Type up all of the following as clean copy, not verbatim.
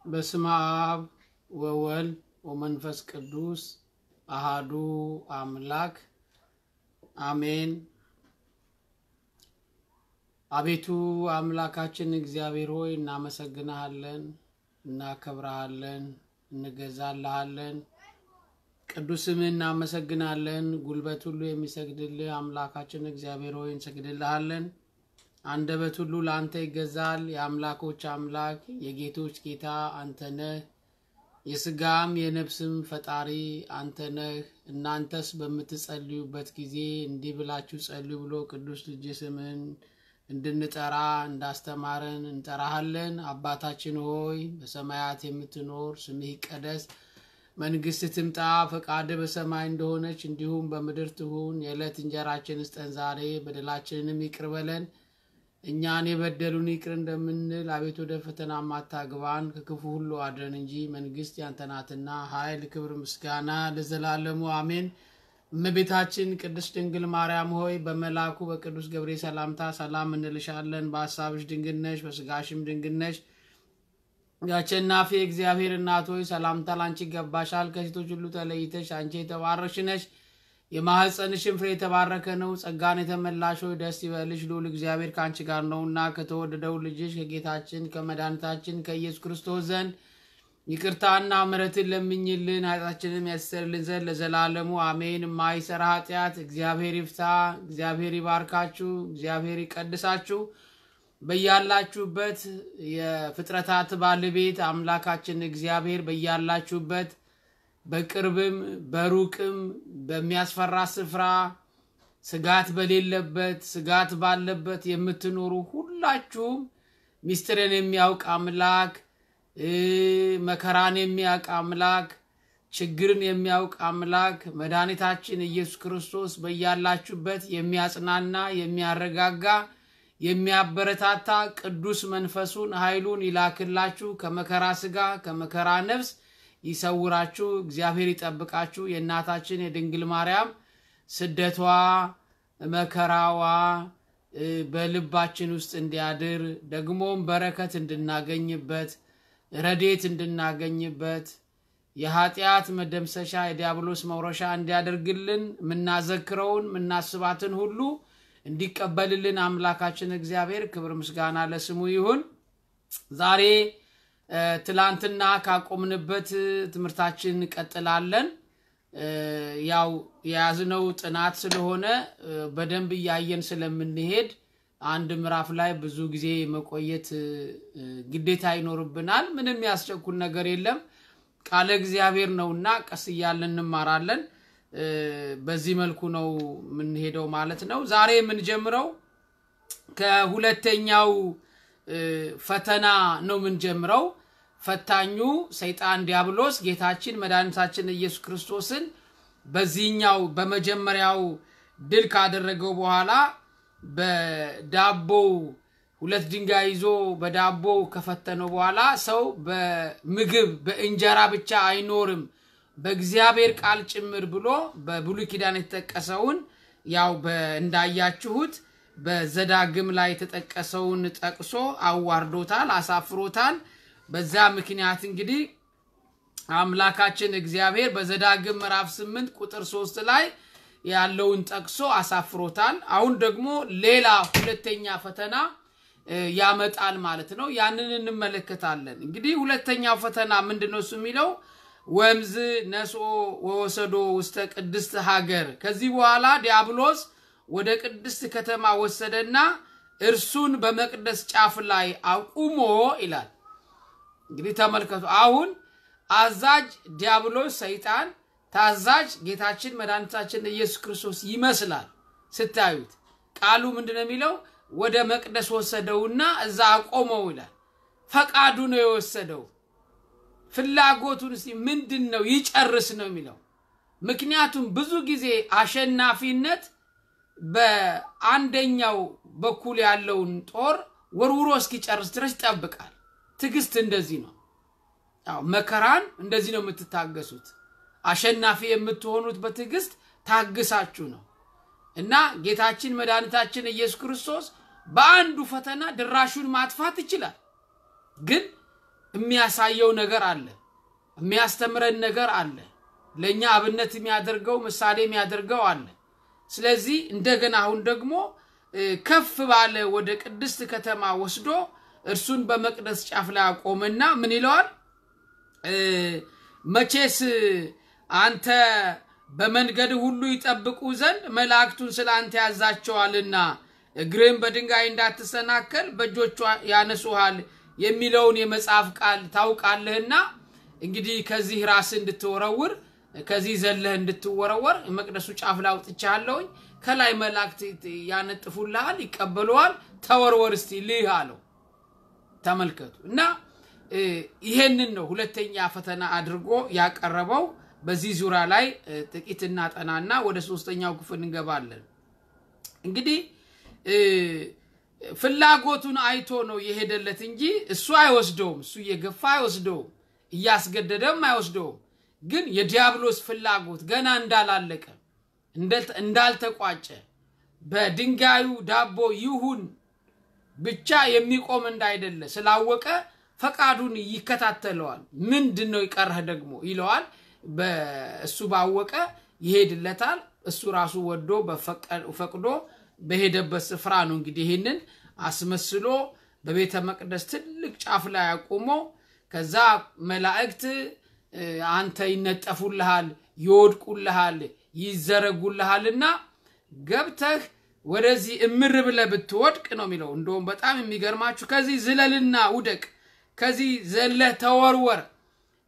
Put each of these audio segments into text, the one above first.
በስመ አብ ወወልድ ወመንፈስ ቅዱስ አሐዱ አምላክ አሜን። አቤቱ አምላካችን እግዚአብሔር ሆይ እናመሰግናለን፣ እናከብራለን፣ እንገዛልሃለን። ቅዱስ ስምህን እናመሰግናለን። ጉልበት ሁሉ የሚሰግድልህ አምላካችን እግዚአብሔር ሆይ እንሰግድልሃለን። አንደበት ሁሉ ላንተ ይገዛል። የአምላኮች አምላክ የጌቶች ጌታ አንተ ነህ። የሥጋም የነፍስም ፈጣሪ አንተ ነህ። እናንተስ በምትጸልዩበት ጊዜ እንዲህ ብላችሁ ጸልዩ ብሎ ቅዱስ ልጅ ስምህን እንድንጠራ እንዳስተማረን እንጠራሃለን። አባታችን ሆይ በሰማያት የምትኖር ስምህ ይቀደስ፣ መንግሥትህ ትምጣ፣ ፈቃድህ በሰማይ እንደሆነች እንዲሁም በምድር ትሁን። የዕለት እንጀራችንን ስጠን ዛሬ፣ በደላችንንም ይቅር በለን እኛን የበደሉን ይቅር እንደምንል፣ አቤቱ ወደ ፈተና አታግባን ከክፉ ሁሉ አድነን እንጂ መንግሥት ያንተ ናትና ኃይል፣ ክብር፣ ምስጋና ለዘላለሙ አሜን። እመቤታችን ቅድስት ድንግል ማርያም ሆይ በመልአኩ በቅዱስ ገብርኤል ሰላምታ ሰላም እንልሻለን። በሐሳብሽ ድንግል ነሽ፣ በሥጋሽም ድንግል ነሽ። የአሸናፊ እግዚአብሔር እናት ሆይ ሰላምታ ላንቺ ይገባሻል። ከሴቶች ሁሉ ተለይተሽ አንቺ የተባረክሽ ነሽ፣ የማኅፀንሽም ፍሬ የተባረከ ነው። ጸጋን የተመላሽ ሆይ ደስ ይበልሽ፣ ልዑል እግዚአብሔር ከአንቺ ጋር ነውና ከተወደደው ልጅሽ ከጌታችን ከመድኃኒታችን ከኢየሱስ ክርስቶስ ዘንድ ይቅርታና ምሕረትን ለምኝልን ኃጢአታችንን ያስተሰርይልን ዘንድ ለዘላለሙ አሜን። የማይሰራ ኃጢአት እግዚአብሔር ይፍታ። እግዚአብሔር ይባርካችሁ፣ እግዚአብሔር ይቀድሳችሁ። በያላችሁበት የፍጥረታት ባለቤት አምላካችን እግዚአብሔር በያላችሁበት በቅርብም በሩቅም በሚያስፈራ ስፍራ ስጋት በሌለበት ስጋት ባለበት የምትኖሩ ሁላችሁም ሚስጥርን የሚያውቅ አምላክ፣ መከራን የሚያውቅ አምላክ፣ ችግርን የሚያውቅ አምላክ መድኃኒታችን ኢየሱስ ክርስቶስ በያላችሁበት የሚያጽናና የሚያረጋጋ የሚያበረታታ ቅዱስ መንፈሱን ኃይሉን ይላክላችሁ። ከመከራ ስጋ ከመከራ ነፍስ ይሰውራችሁ፣ እግዚአብሔር ይጠብቃችሁ። የእናታችን የድንግል ማርያም ስደቷ መከራዋ በልባችን ውስጥ እንዲያድር ደግሞም በረከት እንድናገኝበት ረድኤት እንድናገኝበት የኃጢአት መደምሰሻ የዲያብሎስ መውረሻ እንዲያደርግልን ምናዘክረውን ምናስባትን ሁሉ እንዲቀበልልን አምላካችን እግዚአብሔር ክብር ምስጋና ለስሙ ይሁን። ዛሬ ትላንትና ካቆምንበት ትምህርታችን እንቀጥላለን። ያው የያዝነው ጥናት ስለሆነ በደንብ ያየን ስለምንሄድ አንድ ምዕራፍ ላይ ብዙ ጊዜ መቆየት ግዴታ ይኖርብናል። ምንም ያስቸኩል ነገር የለም፣ ቃለ እግዚአብሔር ነውና ቀስ እያልን እንማራለን። በዚህ መልኩ ነው የምንሄደው ማለት ነው። ዛሬ የምንጀምረው ከሁለተኛው ፈተና ነው የምንጀምረው። ፈታኙ ሰይጣን ዲያብሎስ ጌታችን መድኃኒታችን ኢየሱስ ክርስቶስን በዚህኛው በመጀመሪያው ድል ካደረገው በኋላ በዳቦ ሁለት ድንጋይ ይዞ በዳቦ ከፈተነው በኋላ ሰው በምግብ በእንጀራ ብቻ አይኖርም በእግዚአብሔር ቃል ጭምር ብሎ በብሉይ ኪዳን የተጠቀሰውን ያው እንዳያችሁት በዘዳግም ላይ የተጠቀሰውን ጠቅሶ አዋርዶታል፣ አሳፍሮታል። በዛ ምክንያት እንግዲህ አምላካችን እግዚአብሔር በዘዳግም ምዕራፍ 8 ቁጥር 3 ላይ ያለውን ጠቅሶ አሳፍሮታል። አሁን ደግሞ ሌላ ሁለተኛ ፈተና ያመጣል ማለት ነው። ያንን እንመለከታለን። እንግዲህ ሁለተኛው ፈተና ምንድነው እሱ የሚለው ወምዝ ነሶ ወወሰዶ ውስተ ቅድስት ሀገር። ከዚህ በኋላ ዲያብሎስ ወደ ቅድስት ከተማ ወሰደና እርሱን በመቅደስ ጫፍ ላይ አቁሞ ይላል። እንግዲህ ተመልከቱ። አሁን አዛዥ ዲያብሎስ ሰይጣን፣ ታዛዥ ጌታችን መድኃኒታችን ኢየሱስ ክርስቶስ ይመስላል ስታዩት። ቃሉ ምንድነው የሚለው? ወደ መቅደስ ወሰደውና እዛ አቆመው ይላል። ፈቃዱ ነው የወሰደው። ፍላጎቱን ምንድነው ይጨርስ ነው የሚለው። ምክንያቱም ብዙ ጊዜ አሸናፊነት በአንደኛው በኩል ያለውን ጦር ወርውሮ እስኪጨርስ ድረስ ይጠብቃል። ትግስት እንደዚህ ነው። ያው መከራን እንደዚህ ነው የምትታገሱት። አሸናፊ የምትሆኑት በትግስት ታግሳችሁ ነው። እና ጌታችን መድኃኒታችን ኢየሱስ ክርስቶስ በአንዱ ፈተና ድራሹን ማጥፋት ይችላል። ግን የሚያሳየው ነገር አለ የሚያስተምረን ነገር አለ ለኛ አብነት የሚያደርገው ምሳሌ የሚያደርገው አለ ስለዚህ እንደገና አሁን ደግሞ ከፍ ባለ ወደ ቅድስት ከተማ ወስዶ እርሱን በመቅደስ ጫፍ ላይ አቆመና ምን ይለዋል መቼስ አንተ በመንገድ ሁሉ ይጠብቁ ዘንድ መላእክቱን ስላንተ ያዛቸዋልና እግርህን በድንጋይ እንዳትሰናከል በእጆቹ ያነሱሃል የሚለውን የመጽሐፍ ቃል ታውቃለህና እንግዲህ ከዚህ ራስ እንድትወረውር ከዚህ ዘለህ እንድትወረወር መቅደሱ ጫፍ ላይ አውጥቻለሁኝ ከላይ መላእክት ያነጥፉልሃል ይቀበሉሃል ተወርወር እስቲ ልህ አለው ተመልከቱ እና ይሄንን ነው ሁለተኛ ፈተና አድርጎ ያቀረበው በዚህ ዙራ ላይ ጥቂት እናጠናና ወደ ሶስተኛው ክፍል እንገባለን እንግዲህ ፍላጎቱን አይቶ ነው የሄደለት እንጂ እሱ አይወስደውም እሱ የገፋ አይወስደውም እያስገደደም አይወስደውም ግን የዲያብሎስ ፍላጎት ገና እንዳላለቀ እንዳልተቋጨ በድንጋዩ ዳቦ ይሁን ብቻ የሚቆም እንዳይደለ ስላወቀ ፈቃዱን ይከታተለዋል ምንድነው ይቀርህ ደግሞ ይለዋል በእሱ ባወቀ ይሄድለታል እሱ ራሱ ወዶ በፈቅዶ በሄደበት ስፍራ ነው እንግዲህ ይሄንን አስመስሎ በቤተ መቅደስ ትልቅ ጫፍ ላይ አቆሞ ከዛ መላእክት አንተ ይነጠፉልሃል ይወድቁልሃል ይዘረጉልሃልና ገብተህ ወደዚህ እምር ብለህ ብትወድቅ ነው የሚለው እንደውም በጣም የሚገርማችሁ ከዚህ ዝለልና ውደቅ ከዚህ ዘለህ ተወርወር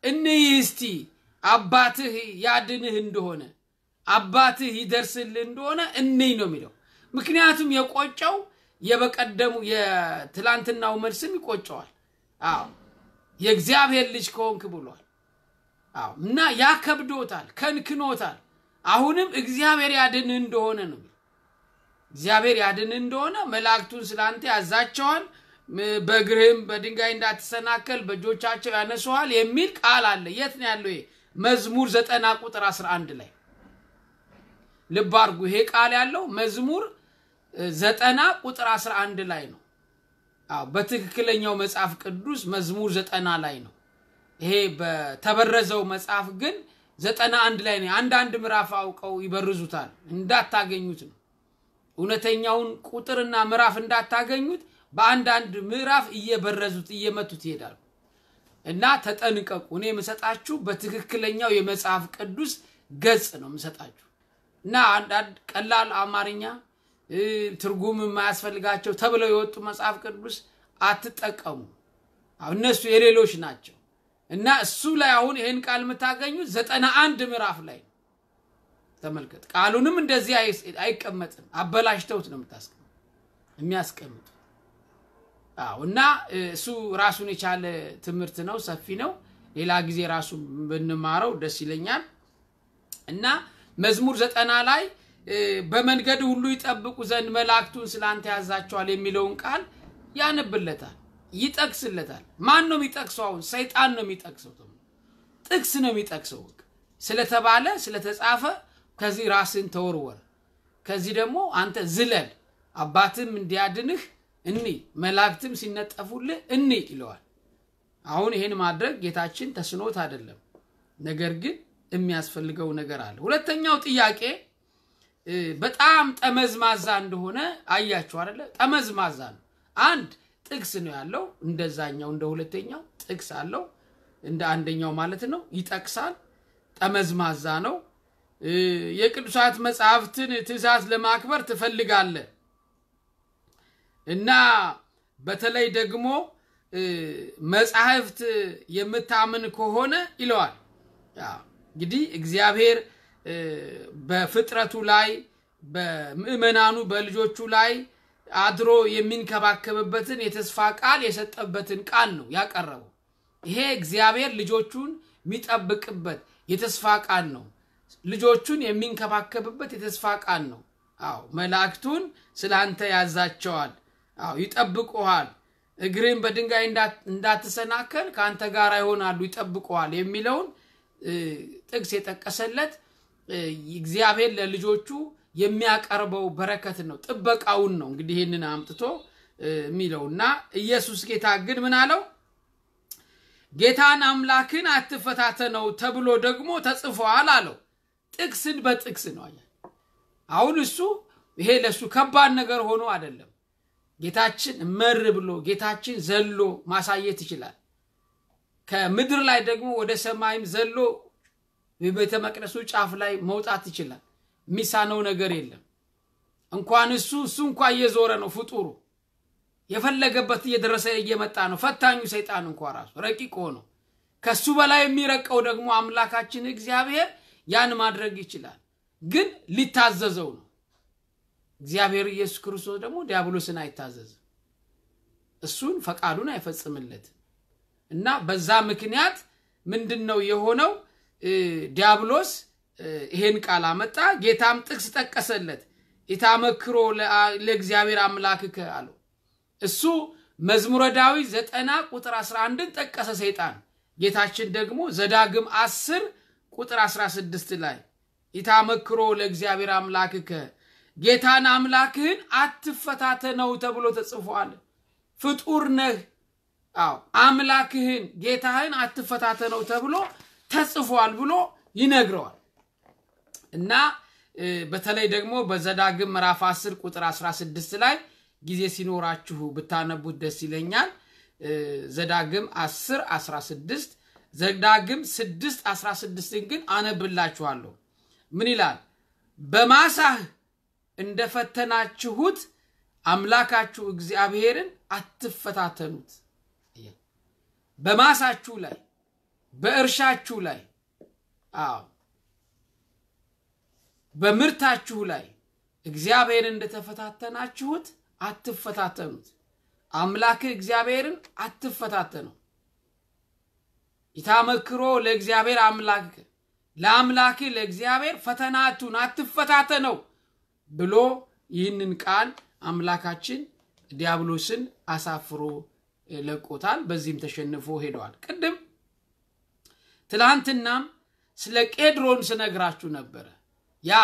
እንይስቲ አባትህ ያድንህ እንደሆነ አባትህ ይደርስልህ እንደሆነ እንይ ነው የሚለው ምክንያቱም የቆጨው የበቀደሙ የትላንትናው መልስም ይቆጨዋል አዎ የእግዚአብሔር ልጅ ከሆንክ ብሏል አዎ እና ያከብዶታል ከንክኖታል አሁንም እግዚአብሔር ያድንህ እንደሆነ ነው እግዚአብሔር ያድንህ እንደሆነ መላእክቱን ስላንተ ያዛቸዋል በእግርህም በድንጋይ እንዳትሰናከል በእጆቻቸው ያነሱሃል የሚል ቃል አለ የት ነው ያለው ይሄ መዝሙር 90 ቁጥር 11 ላይ ልብ አድርጉ ይሄ ቃል ያለው መዝሙር 90 ቁጥር 11 ላይ ነው አዎ በትክክለኛው መጽሐፍ ቅዱስ መዝሙር 90 ላይ ነው ይሄ በተበረዘው መጽሐፍ ግን 91 ላይ ነው አንድ ምዕራፍ አውቀው ይበርዙታል እንዳታገኙት ነው እውነተኛውን ቁጥርና ምዕራፍ እንዳታገኙት በአንድ ምዕራፍ እየበረዙት እየመቱት ይሄዳል እና ተጠንቀቁ እኔ መሰጣችሁ በትክክለኛው የመጽሐፍ ቅዱስ ገጽ ነው መሰጣችሁ እና አንድ ቀላል አማርኛ ትርጉም የማያስፈልጋቸው ተብለው የወጡ መጽሐፍ ቅዱስ አትጠቀሙ እነሱ የሌሎች ናቸው እና እሱ ላይ አሁን ይሄን ቃል የምታገኙት 91 ምዕራፍ ላይ ተመልከት ቃሉንም እንደዚህ አይቀመጥም አበላሽተውት ነው የሚያስቀምጡ እና እሱ ራሱን የቻለ ትምህርት ነው ሰፊ ነው ሌላ ጊዜ ራሱ ብንማረው ደስ ይለኛል እና መዝሙር 90 ላይ በመንገድ ሁሉ ይጠብቁ ዘንድ መላእክቱን ስላንተ ያዛቸዋል የሚለውን ቃል ያነብለታል ይጠቅስለታል ማን ነው የሚጠቅሰው ሰይጣን ነው የሚጠቅሰው ጥቅስ ነው የሚጠቅሰው ስለተባለ ስለተጻፈ ከዚህ ራስን ተወርወር ከዚህ ደግሞ አንተ ዝለል አባትም እንዲያድንህ እኒ መላእክትም ሲነጠፉልህ እኒ ይለዋል አሁን ይሄን ማድረግ ጌታችን ተስኖት አይደለም ነገር ግን የሚያስፈልገው ነገር አለ ሁለተኛው ጥያቄ በጣም ጠመዝማዛ እንደሆነ አያችሁ አይደለ ጠመዝማዛ ነው አንድ ጥቅስ ነው ያለው እንደዛኛው እንደ ሁለተኛው ጥቅስ አለው እንደ አንደኛው ማለት ነው ይጠቅሳል ጠመዝማዛ ነው የቅዱሳት መጽሐፍትን ትእዛዝ ለማክበር ትፈልጋለህ እና በተለይ ደግሞ መጽሐፍት የምታምን ከሆነ ይለዋል እንግዲህ እግዚአብሔር በፍጥረቱ ላይ በምእመናኑ በልጆቹ ላይ አድሮ የሚንከባከብበትን የተስፋ ቃል የሰጠበትን ቃል ነው ያቀረበው ይሄ እግዚአብሔር ልጆቹን የሚጠብቅበት የተስፋ ቃል ነው ልጆቹን የሚንከባከብበት የተስፋ ቃል ነው አዎ መላእክቱን ስላንተ ያዛቸዋል አዎ ይጠብቁሃል እግርን በድንጋይ እንዳትሰናከል ካንተ ጋር ይሆናሉ ይጠብቁሃል የሚለውን ጥቅስ የጠቀሰለት እግዚአብሔር ለልጆቹ የሚያቀርበው በረከት ነው ጥበቃውን ነው እንግዲህ ይሄንን አምጥቶ ሚለውና ኢየሱስ ጌታ ግን ምን አለው ጌታን አምላክን አትፈታተነው ተብሎ ደግሞ ተጽፏል አለው ጥቅስን በጥቅስ ነው አሁን እሱ ይሄ ለሱ ከባድ ነገር ሆኖ አይደለም ጌታችን መር ብሎ ጌታችን ዘሎ ማሳየት ይችላል ከምድር ላይ ደግሞ ወደ ሰማይም ዘሎ በቤተ መቅደሱ ጫፍ ላይ መውጣት ይችላል ሚሳነው ነገር የለም እንኳን እሱ እንኳን እየዞረ ነው ፍጡሩ የፈለገበት እየደረሰ እየመጣ ነው ፈታኙ ሰይጣን እንኳን ራሱ ረቂቅ ሆኖ ከሱ በላይ የሚረቀው ደግሞ አምላካችን እግዚአብሔር ያን ማድረግ ይችላል ግን ሊታዘዘው ነው እግዚአብሔር ኢየሱስ ክርስቶስ ደግሞ ዲያብሎስን አይታዘዝም እሱን ፈቃዱን አይፈጽምለት እና በዛ ምክንያት ምንድነው የሆነው ዲያብሎስ ይሄን ቃል አመጣ ጌታም ጥቅስ ተጠቀሰለት ኢታመክሮ ለእግዚአብሔር አምላክከ አለው እሱ መዝሙረ ዳዊት 90 ቁጥር 11ን ተጠቀሰ ሰይጣን ጌታችን ደግሞ ዘዳግም 10 ቁጥር 16 ላይ ኢታመክሮ ለእግዚአብሔር አምላክከ ጌታን አምላክህን አትፈታተነው ተብሎ ተጽፏል ፍጡር ነህ አምላክህን ጌታህን አትፈታተነው ተብሎ ተጽፏል ብሎ ይነግረዋል እና በተለይ ደግሞ በዘዳግም ምዕራፍ 10 ቁጥር 16 ላይ ጊዜ ሲኖራችሁ ብታነቡት ደስ ይለኛል ዘዳግም 10 16 ዘዳግም 6 16 ግን አነብላችኋለሁ ምን ይላል በማሳህ እንደፈተናችሁት አምላካችሁ እግዚአብሔርን አትፈታተኑት በማሳችሁ ላይ በእርሻችሁ ላይ በምርታችሁ ላይ እግዚአብሔርን እንደተፈታተናችሁት አትፈታተኑት አምላክ እግዚአብሔርን አትፈታተኑ ኢታመክሮ ለእግዚአብሔር አምላክ ለአምላክ ለእግዚአብሔር ፈተናቱን አትፈታተነው ብሎ ይህንን ቃል አምላካችን ዲያብሎስን አሳፍሮ ለቆታል በዚህም ተሸንፎ ሄዷል ቀደም ትላንትናም ስለ ቄድሮን ስነግራችሁ ነበር ያ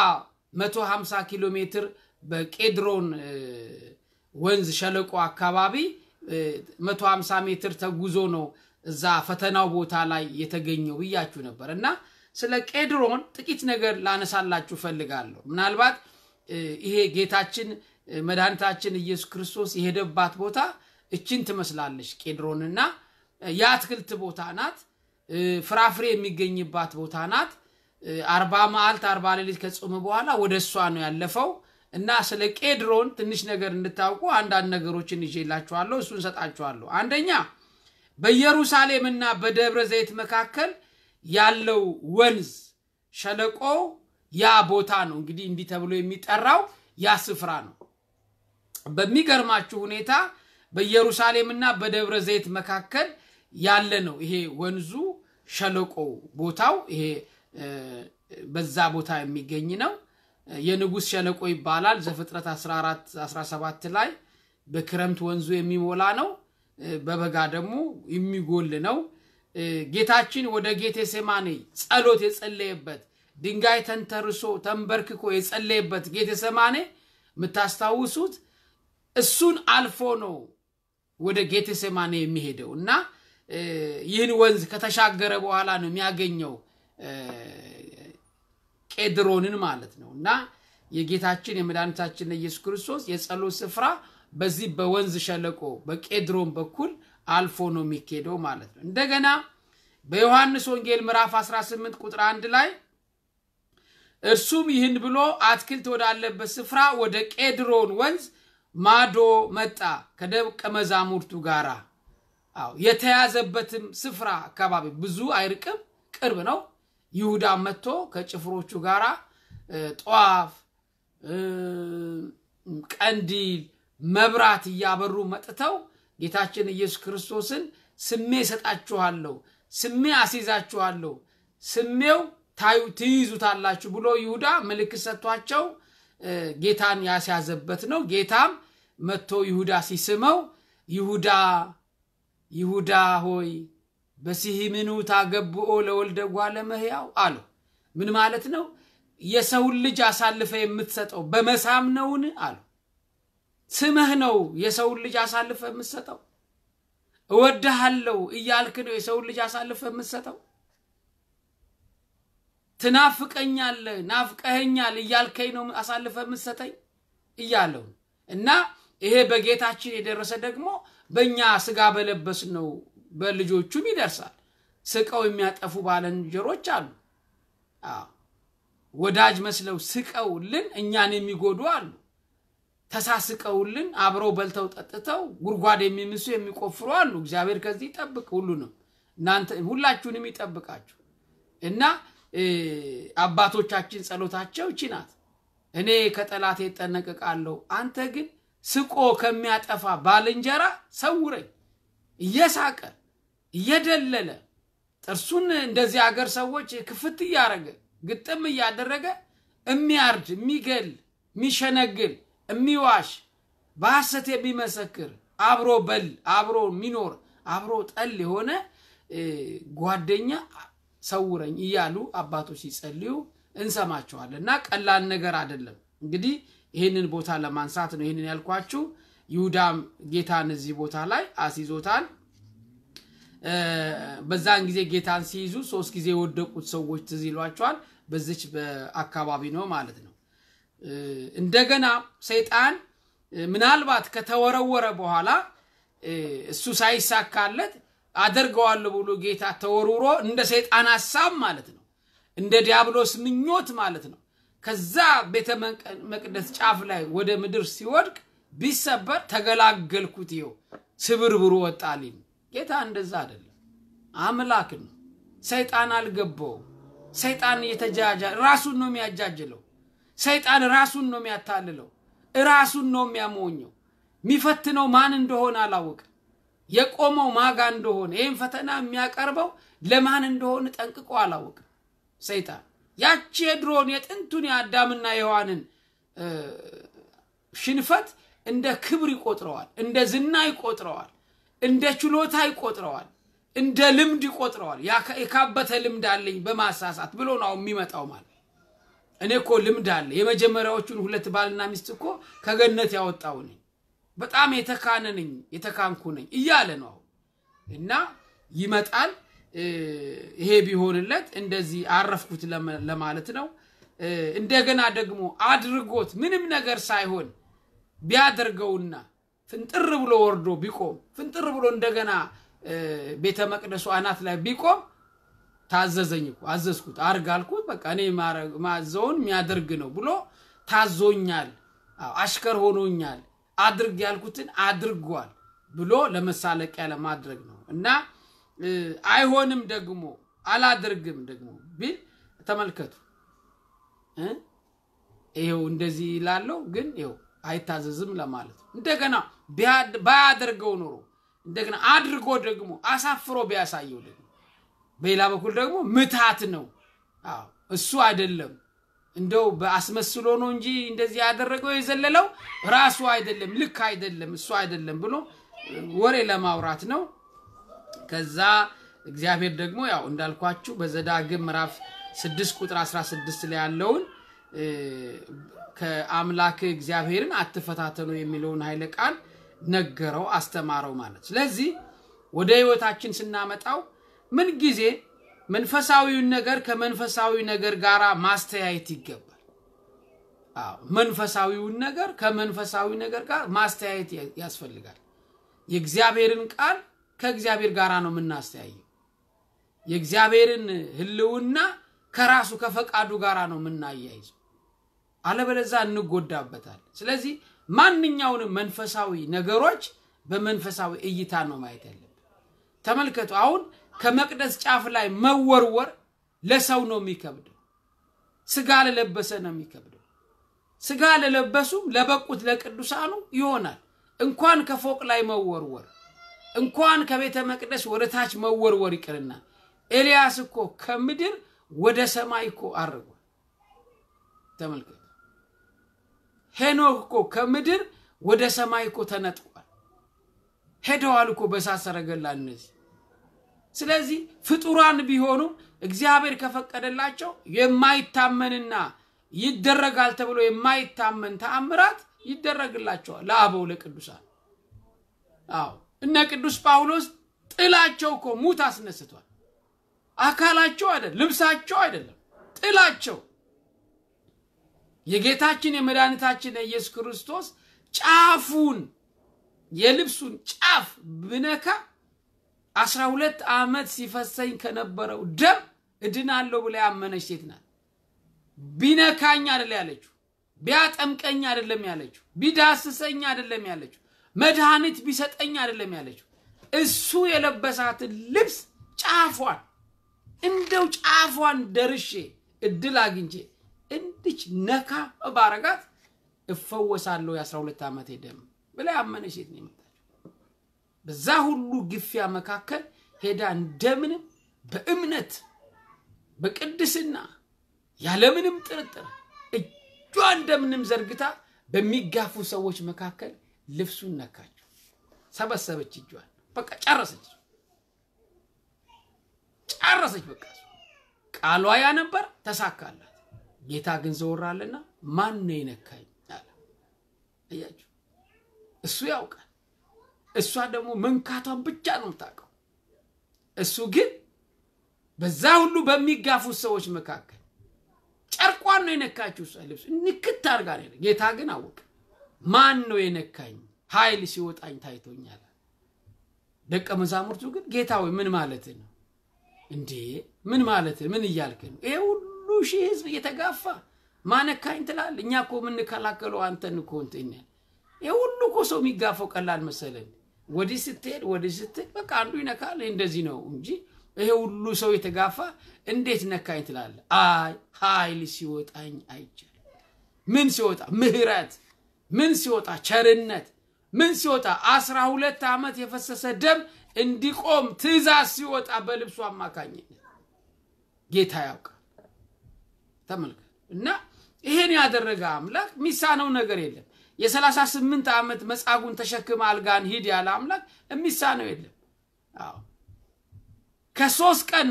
150 ኪሎ ሜትር በቄድሮን ወንዝ ሸለቆ አካባቢ 150 ሜትር ተጉዞ ነው እዛ ፈተናው ቦታ ላይ የተገኘው ብያችሁ ነበርና ስለ ቄድሮን ጥቂት ነገር ላነሳላችሁ ፈልጋለሁ ምናልባት ይሄ ጌታችን መድኃኒታችን ኢየሱስ ክርስቶስ የሄደባት ቦታ እቺን ትመስላለች ቄድሮንና ያትክልት ቦታ ናት ፍራፍሬ የሚገኝባት ቦታ ናት 40 መዓልት 40 ሌሊት ከጾመ በኋላ ወደሷ ነው ያለፈው እና ስለ ቄድሮን ትንሽ ነገር እንድታውቁ አንዳንድ ነገሮችን ይዤላችኋለሁ እሱን ሰጣችኋለሁ አንደኛ በኢየሩሳሌምና በደብረ ዘይት መካከል ያለው ወንዝ ሸለቆ ያ ቦታ ነው እንግዲህ እንዲህ ተብሎ የሚጠራው ያ ስፍራ ነው በሚገርማችሁ ሁኔታ በኢየሩሳሌምና በደብረ ዘይት መካከል ያለ ነው ይሄ ወንዙ ሸለቆ ቦታው ይሄ በዛ ቦታ የሚገኝ ነው የንጉስ ሸለቆ ይባላል ዘፍጥረት 14 17 ላይ በክረምት ወንዙ የሚሞላ ነው በበጋ ደግሞ የሚጎል ነው ጌታችን ወደ ጌቴሴማኒ ጸሎት የጸለየበት ድንጋይ ተንተርሶ ተንበርክኮ የጸለየበት ጌቴሴማኒ መታስታውሱት እሱን አልፎ ነው ወደ ጌቴሴማኒ የሚሄደውና ይህን ወንዝ ከተሻገረ በኋላ ነው የሚያገኘው ቄድሮንን ማለት ነውና የጌታችን የመድኃኒታችን ኢየሱስ ክርስቶስ የጸሎት ስፍራ በዚህ በወንዝ ሸለቆ በቄድሮን በኩል አልፎ ነው የሚሄደው ማለት ነው እንደገና በዮሐንስ ወንጌል ምዕራፍ 18 ቁጥር 1 ላይ እርሱም ይህን ብሎ አትክልት ወዳለበት ስፍራ ወደ ቄድሮን ወንዝ ማዶ መጣ ከደቀ መዛሙርቱ ጋራ የተያዘበትም ስፍራ አካባቢ ብዙ አይርቅም ቅርብ ነው ይሁዳ መጥቶ ከጭፍሮቹ ጋራ ጧፍ ቀንዲል መብራት ያበሩ መጥተው ጌታችን ኢየሱስ ክርስቶስን ስሜ ሰጣችኋለሁ ስሜ አሲዛችኋለሁ ስሜው ትይዙታላችሁ ብሎ ይሁዳ ምልክት ሰጥቷቸው ጌታን ያስያዘበት ነው ጌታም መጥቶ ይሁዳ ሲስመው ይሁዳ ሆይ በሲህምኑ ታገብኦ ለወልደ ጓለ መህያው አለ ምን ማለት ነው የሰው ልጅ አሳልፈ የምትሰጠው በመሳም ነውን አለ ስምህ ነው የሰው ልጅ አሳልፈ የምትሰጠው እወድሃለሁ እያልክ ነው የሰው ልጅ አሳልፈ የምትሰጠው ትናፍቀኛለህ ናፍቀኸኛል እያልከኝ ነው አሳልፈ የምትሰጠኝ እያለው እና ይሄ በጌታችን የደረሰ ደግሞ በእኛ ስጋ በለበስ ነው በልጆቹም ይደርሳል ስቀው የሚያጠፉ ባለንጀሮች አሉ ወዳጅ መስለው ስቀውልን እኛን የሚጎዱ አሉ ተሳስቀውልን አብረው በልተው ጠጥተው ጉርጓድ የሚምሱ የሚቆፍሩ አሉ እግዚአብሔር ከዚህ ይጠብቅ ሁሉንም እናንተ ሁላችሁንም ይጠብቃችሁ እና አባቶቻችን ጸሎታቸው ቺናት እኔ ከጠላቴ ተጠነቀቃለሁ አንተ ግን ስቆ ከሚያጠፋ ባልንጀራ ሰውረኝ እየሳቀ እየደለለ ጥርሱን እንደዚህ አገር ሰዎች ክፍት ያረገ ግጥም ያደረገ የሚያርድ የሚገል የሚሸነግል የሚዋሽ በሐሰት የሚመሰክር አብሮ በል አብሮ ሚኖር አብሮ ጠል የሆነ ጓደኛ ሰውረኝ ይያሉ አባቶች ይጸልዩ እንሰማቸዋልና ቀላል ነገር አይደለም እንግዲህ ይሄንን ቦታ ለማንሳት ነው ይሄንን ያልኳችሁ ይሁዳም ጌታን እዚህ ቦታ ላይ አሲዞታል በዛን ጊዜ ጌታን ሲይዙ 3 ጊዜ ወደቁት ሰዎች ትዝይሏቸዋል በዚች በአካባቢ ነው ማለት ነው እንደገና ሰይጣን ምናልባት ከተወረወረ በኋላ እሱ ሳይሳካለት አደርገዋለሁ ብሎ ጌታ ተወርውሮ እንደ ሰይጣን ሐሳብ ማለት ነው እንደ ዲያብሎስ ምኞት ማለት ነው ከዛ ቤተ መቅደስ ጫፍ ላይ ወደ ምድር ሲወድቅ ቢሰበር ተገላገልኩት ይው ስብርብሩ ወጣልኝ ጌታ እንደዛ አይደለም አምላክ ነው ሰይጣን አልገባው ሰይጣን የተጃጃ ራሱን ነው የሚያጃጅለው ሰይጣን ራሱን ነው የሚያታልለው ራሱን ነው የሚያሞኘው ሚፈትነው ማን እንደሆነ አላወቀ የቆመው ማጋ እንደሆነ ይሄን ፈተና የሚያቀርበው ለማን እንደሆነ ጠንቅቆ አላወቀ ሰይጣን ያቺ የድሮን የጥንቱን ያዳምና የዋንን ሽንፈት እንደ ክብር ይቆጥረዋል እንደ ዝና ይቆጥረዋል እንደ ችሎታ ይቆጥረዋል እንደ ልምድ ይቆጥረዋል ያካበተ ልምድ አለኝ በማሳሳት ብሎ ነው የሚመጣው ማለት እኔኮ ልምድ አለ የመጀመሪያዎቹን ሁለት ባልና ሚስት እኮ ከገነት ያወጣው ነኝ በጣም የተካነነኝ የተካንኩ ነኝ ይያለ ነው እና ይመጣል ይሄ ቢሆንለት እንደዚህ አረፍኩት ለማለት ነው እንደገና ደግሞ አድርጎት ምንም ነገር ሳይሆን ቢያደርገውና ፍንጥር ብሎ ወርዶ ቢቆም ፍንጥር ብሎ እንደገና ቤተ መቅደሱ አናት ላይ ቢቆም ታዘዘኝኩ አዘዝኩት አርጋልኩት በቃ እኔ ማዘውን የሚያደርግ ነው ብሎ ታዞኛል አሽከር ሆኖኛል አድርግ ያልኩትን አድርጓል ብሎ ለመሳለቂያ ለማድረግ ነው እና አይሆንም ደግሞ አላደርግም ደግሞ ቢል ተመልከቱ ይሄው እንደዚህ ይላለው ግን ይሄው አይታዘዝም ለማለት እንደገና ባያደርገው ኖሮ እንደገና አድርጎ ደግሞ አሳፍሮ ቢያሳየው ደግሞ በሌላ በኩል ደግሞ ምታት ነው እሱ አይደለም እንደው በአስመስሎ ነው እንጂ እንደዚህ ያደረገው የዘለለው ራሱ አይደለም ልክ አይደለም እሱ አይደለም ብሎ ወሬ ለማውራት ነው ከዛ እግዚአብሔር ደግሞ ያው እንዳልኳችሁ በዘዳግም ምዕራፍ 6 ቁጥር 16 ላይ ያለውን ከአምላክ እግዚአብሔርን አትፈታተኑ የሚለውን ኃይለ ቃል ነገረው አስተማረው ማለት ስለዚህ ወደ ህይወታችን ስናመጣው ምን ጊዜ መንፈሳዊውን ነገር ከመንፈሳዊ ነገር ጋራ ማስተያየት ይገባል መንፈሳዊውን ነገር ከመንፈሳዊ ነገር ጋር ማስተያየት ያስፈልጋል የእግዚአብሔርን ቃል ከእግዚአብሔር ጋራ ነው ምናስተያየው የእግዚአብሔርን ህልውና ከራሱ ከፈቃዱ ጋራ ነው ምናያይዘው አለበለዛ እንጎዳበታል ስለዚህ ማንኛውንም መንፈሳዊ ነገሮች በመንፈሳዊ እይታ ነው ማየት ያለብን ተመልከቱ አሁን ከመቅደስ ጫፍ ላይ መወርወር ለሰው ነው የሚከብደው ስጋ ለለበሰ ነው የሚከብደው ስጋ ለለበሱም ለበቁት ለቅዱሳኑ ይሆናል እንኳን ከፎቅ ላይ መወርወር እንኳን ከቤተ መቅደስ ወደ ታች መወርወር ይቀርና ኤልያስ እኮ ከምድር ወደ ሰማይ እኮ አረገው ተመልከቱ ሄኖክ እኮ ከምድር ወደ ሰማይ እኮ ተነጥቋል ሄደዋል እኮ በሳሰረገላ እነዚህ ስለዚህ ፍጡራን ቢሆኑ እግዚአብሔር ከፈቀደላቸው የማይታመንና ይደረጋል ተብሎ የማይታመን ተአምራት ይደረግላቸዋል ለአበው ለቅዱሳን እነ ቅዱስ ጳውሎስ ጥላቸው እኮ ሙት አስነስቷል አካላቸው አይደለም ልብሳቸው አይደለም ጥላቸው የጌታችን የመድኃኒታችን ኢየሱስ ክርስቶስ ጫፉን የልብሱን ጫፍ ብነካ 12 ዓመት ሲፈሰኝ ከነበረው ደም እድናለሁ ብላ ያመነች ሴት ናት ቢነካኝ አይደለም ያለችው ቢያጠምቀኝ አይደለም ያለችው ቢዳስሰኝ አይደለም ያለችው መድኃኒት ቢሰጠኝ አይደለም ያለችው እሱ የለበሳትን ልብስ ጫፏን እንደው ጫፏን ደርሼ እድል አግኝቼ እንድች ነካ ባረጋት እፈወሳለሁ የ12 ዓመት ደም ብላ ያመነች ሴት ነው በዛ ሁሉ ግፊያ መካከል ሄዳ እንደምንም በእምነት በቅድስና ያለምንም ጥርጥር እጇ እንደምንም ዘርግታ በሚጋፉ ሰዎች መካከል ልብሱን ነካቸው ሰበሰበች እጇን በቃ ጨረሰች በቃ ቃሏ ያ ነበር ተሳካላት ጌታ ግን ዘወራልና ማን ነው የነካኝ አለ አያችሁ እሱ ያውቃል እሷ ደግሞ መንካቷን ብቻ ነው የምታውቀው እሱ ግን በዛ ሁሉ በሚጋፉ ሰዎች መካከል ጨርቋን ነው የነካችው ልብስ ንክት አርጋ ነው ጌታ ግን አወቀ ማን ነው የነካኝ ኃይል ሲወጣኝ ታይቶኛል ደቀ መዛሙርቱ ግን ጌታ ሆይ ምን ማለት ነው እንዴ ምን ማለት ምን ይያልከ ነው ይሄ ሁሉ ሺህ ህዝብ እየተጋፋ ማነካኝ ትላል እኛኮ ምን ከላከለው አንተን እኮ እንተኛ ይሄ ሁሉ እኮ ሰው የሚጋፋው ቀላል መሰለን ወዲ ስትሄድ በቃ አንዱ ይነካል እንደዚህ ነው እንጂ ይሄ ሁሉ ሰው የተጋፋ እንዴት ነካኝ ትላል አይ ኃይል ሲወጣኝ አይቻል ምን ሲወጣ ምህረት ምን ሲወጣ ቸርነት ምን ሲወጣ 12 ዓመት የፈሰሰ ደም እንዲቆም ትእዛዝ ሲወጣ በልብሱ አማካኝነት ጌታ ያውቃል ተመልከቱ እና ይሄን ያደረገ አምላክ ሚሳነው ነገር የለም የ38 ዓመት መጻጉን ተሸክማ አልጋን ሂድ ያለ አምላክ ሚሳነው የለም አዎ ከ3 ቀን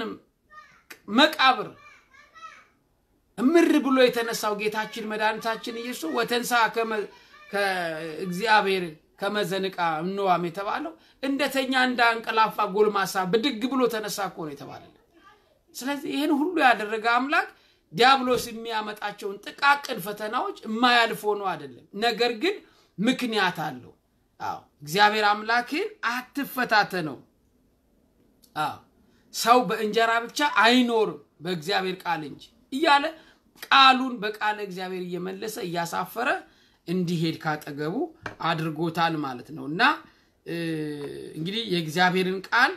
መቃብር እምር ብሎ የተነሳው ጌታችን መድኃኒታችን ኢየሱስ ወተንሳ ከእግዚአብሔር ከመዘንቃ እንዋም የተባለው እንደተኛ እንዳንቀላፋ ጎልማሳ ብድግ ብሎ ተነሳ እኮ ነው የተባለው ስለዚህ ይሄን ሁሉ ያደረገ አምላክ ዲያብሎስ የሚያመጣቸውን ጥቃቅን ፈተናዎች የማያልፎ ነው አይደለም ነገር ግን ምክንያት አለው አዎ እግዚአብሔር አምላክን አትፈታተነው አዎ ሰው በእንጀራ ብቻ አይኖርም በእግዚአብሔር ቃል እንጂ እያለ ቃሉን በቃለ እግዚአብሔር እየመለሰ ያሳፈረ እንዲሄድ ካጠገቡ አድርጎታል ማለት ነውና እንግዲህ የእግዚአብሔርን ቃል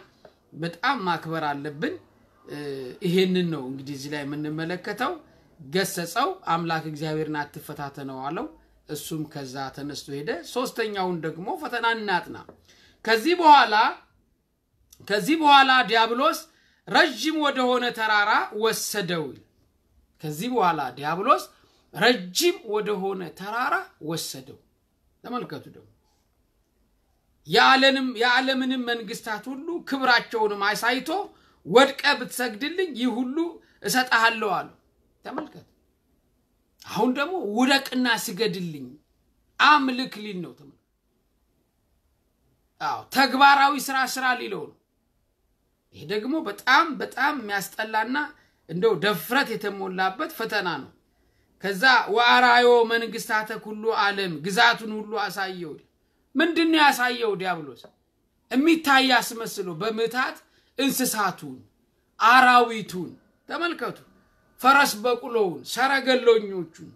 በጣም ማክበር አለብን ይሄንን ነው እንግዲህ እዚህ ላይ የምንመለከተው ገሰጸው አምላክ እግዚአብሔርን አትፈታተነው አለው እሱም ከዛ ተነስቶ ሄደ ሶስተኛውን ደግሞ ፈተና እናጥና ከዚህ በኋላ ዲያብሎስ ረጅም ወደ ሆነ ተራራ ወሰደው ከዚህ በኋላ ዲያብሎስ ረጅም ወደ ሆነ ተራራ ወሰደው ተመልከቱ ደግሞ የዓለምንም መንግስታት ሁሉ ክብራቸውን አሳይቶ ወድቀ ብትሰግድልኝ ይህ ሁሉ እሰጣለሁ አለ ተመልከቱ አሁን ደግሞ ወደቅና ስገድልኝ አምልክ ሊል ነው ተመልከቱ አዎ ተግባራዊ ስራ ሊለው ነው ይሄ ደግሞ በጣም የሚያስጠላና እንደው ደፍረት የተሞላበት ፈተና ነው ከዛ ወአራዮ መንግስታተ ሁሉ ዓለም ግዛቱን ሁሉ አሳየው ምንድነው ያሳየው ዲያብሎስ የሚታይ ያስመስሎ በመታት እንስሳቱን አራዊቱን ተመልከቱ ፈረስ በቁሎውን ሰረገሎኞቹን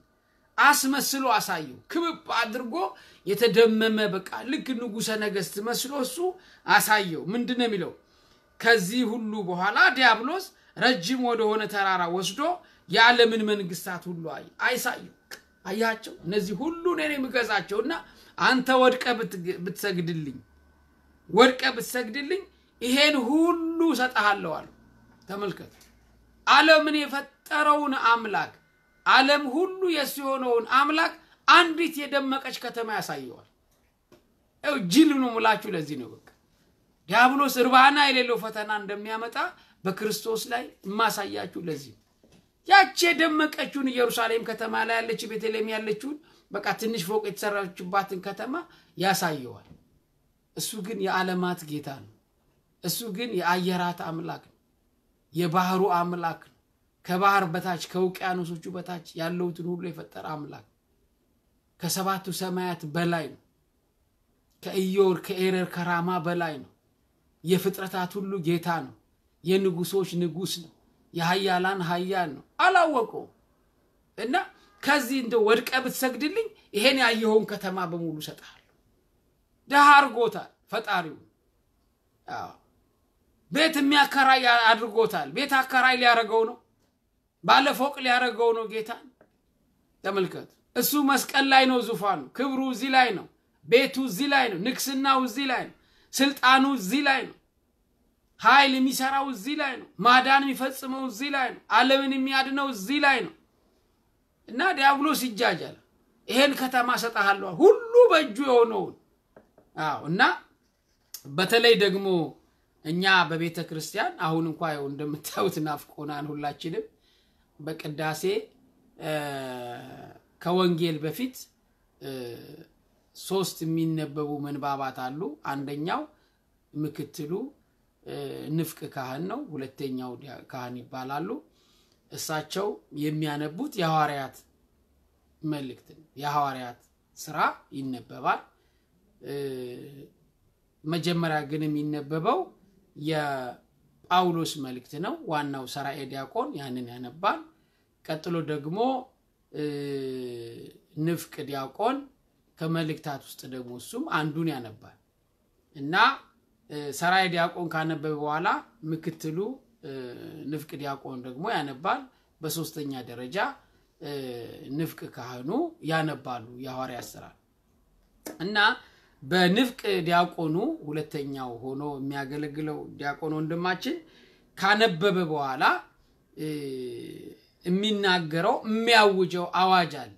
አስመስሎ አሳየው ክብብ አድርጎ የተደመመ በቃ ልክ ንጉሰ ነገስት መስሎ እሱ አሳየው ምንድነው የሚለው ከዚህ ሁሉ በኋላ ዲያብሎስ ረጅም ወደ ሆነ ተራራ ወስዶ የዓለምን መንግስታት ሁሉ አይሳየው አያቸው እነዚህ ሁሉ ነኔ ምገዛቸውና አንተ ወድቀ ብትሰግድልኝ ይሄን ሁሉ ሰጣሃለሁ አለ ተመልከቱ ዓለምን የፈጠረውን አምላክ ዓለም ሁሉ የሲሆነውን አምላክ አንዲት የደመቀች ከተማ ያሳየዋል ጅል ነው ሙላችሁ ለዚህ ነው በቃ ዲያብሎስ እርባና የሌለው ፈተና እንደሚያመጣ በክርስቶስ ላይ ማሳያችሁ ለዚህ ያቺ ደመቀችውን ኢየሩሳሌም ከተማ ላይ ያለች ቤተልሔም ያለችውን በቃ ትንሽ ፎቅ የተሰራችባትን ከተማ ያሳየዋል እሱ ግን የዓለማት ጌታ ነው እሱ ግን የአየራት አምላክ ነው የባህሩ አምላክ ነው ከባህር በታች ከውቅያኖሶቹ በታች ያለውትን ሁሉ የፈጠረ አምላክ ከሰባቱ ሰማያት በላይ ነው ከኢዮር ከኤረር ከራማ በላይ ነው የፍጥረታት ሁሉ ጌታ ነው የንጉሶች ንጉስ ነው የኃያላን ኃያል ነው አላወቀው እና ከዚህ እንደ ወድቀ ብትሰግድልኝ ይሄን ያየውን ከተማ በሙሉ ሰጣለሁ ደሃርጎታል ፈጣሪው አዎ ቤት የሚያከራይ አድርጎታል ቤት አከራይ ሊያረጋው ነው ባለ ፎቅ ሊያረጋው ነው ጌታ ተመልከቱ እሱ መስቀል ላይ ነው ዙፋኑ ክብሩ እዚህ ላይ ነው ቤቱ እዚህ ላይ ነው ንግስናው እዚህ ላይ ነው ስልጣኑ እዚህ ላይ ነው ኃይል የሚሰራው እዚህ ላይ ነው ማዳን የሚፈጽመው እዚህ ላይ ነው ዓለምን የሚያድነው እዚህ ላይ ነው እና ዲያብሎስ ይጃጃል ይሄን ከተማ ሰጣሃለሁ ሁሉ በእጁ የሆነው አዎ እና በተለይ ደግሞ እኛ በቤተ ክርስቲያን አሁን እንኳን ያው እንደምታዩት ናፍቆናን ሁላችንም በቅዳሴ ከወንጌል በፊት 3 የሚነበቡ መንባባት አሉ አንደኛው ምክትሉ ንፍቅ ካህን ነው ሁለተኛው ካህን ይባላሉ እሳቸው የሚያነቡት የሐዋርያት መልእክት የሐዋርያት ሥራ ይነበባል መጀመሪያ ግን የሚነበበው የጳውሎስ መልእክት ነው ዋናው ሠራኤ ዲያቆን ያንን ያነባል ቀጥሎ ደግሞ ንፍቅ ዲያቆን ከመልእክታት ውስጥ ደግሞ እሱም አንዱን ያነባል እና ሠራኤ ዲያቆን ካነበበ በኋላ ምክትሉ ንፍቅ ዲያቆን ደግሞ ያነባል በሶስተኛ ደረጃ ንፍቅ ካህኑ ያነባሉ የሐዋርያት ሥራ እና በንፍቅ ዲያቆኑ ሁለተኛው ሆኖ የሚያገለግለው ዲያቆን ወንድማችን ካነበበ በኋላ የሚናገረው የሚያውጀው አዋጅ አለ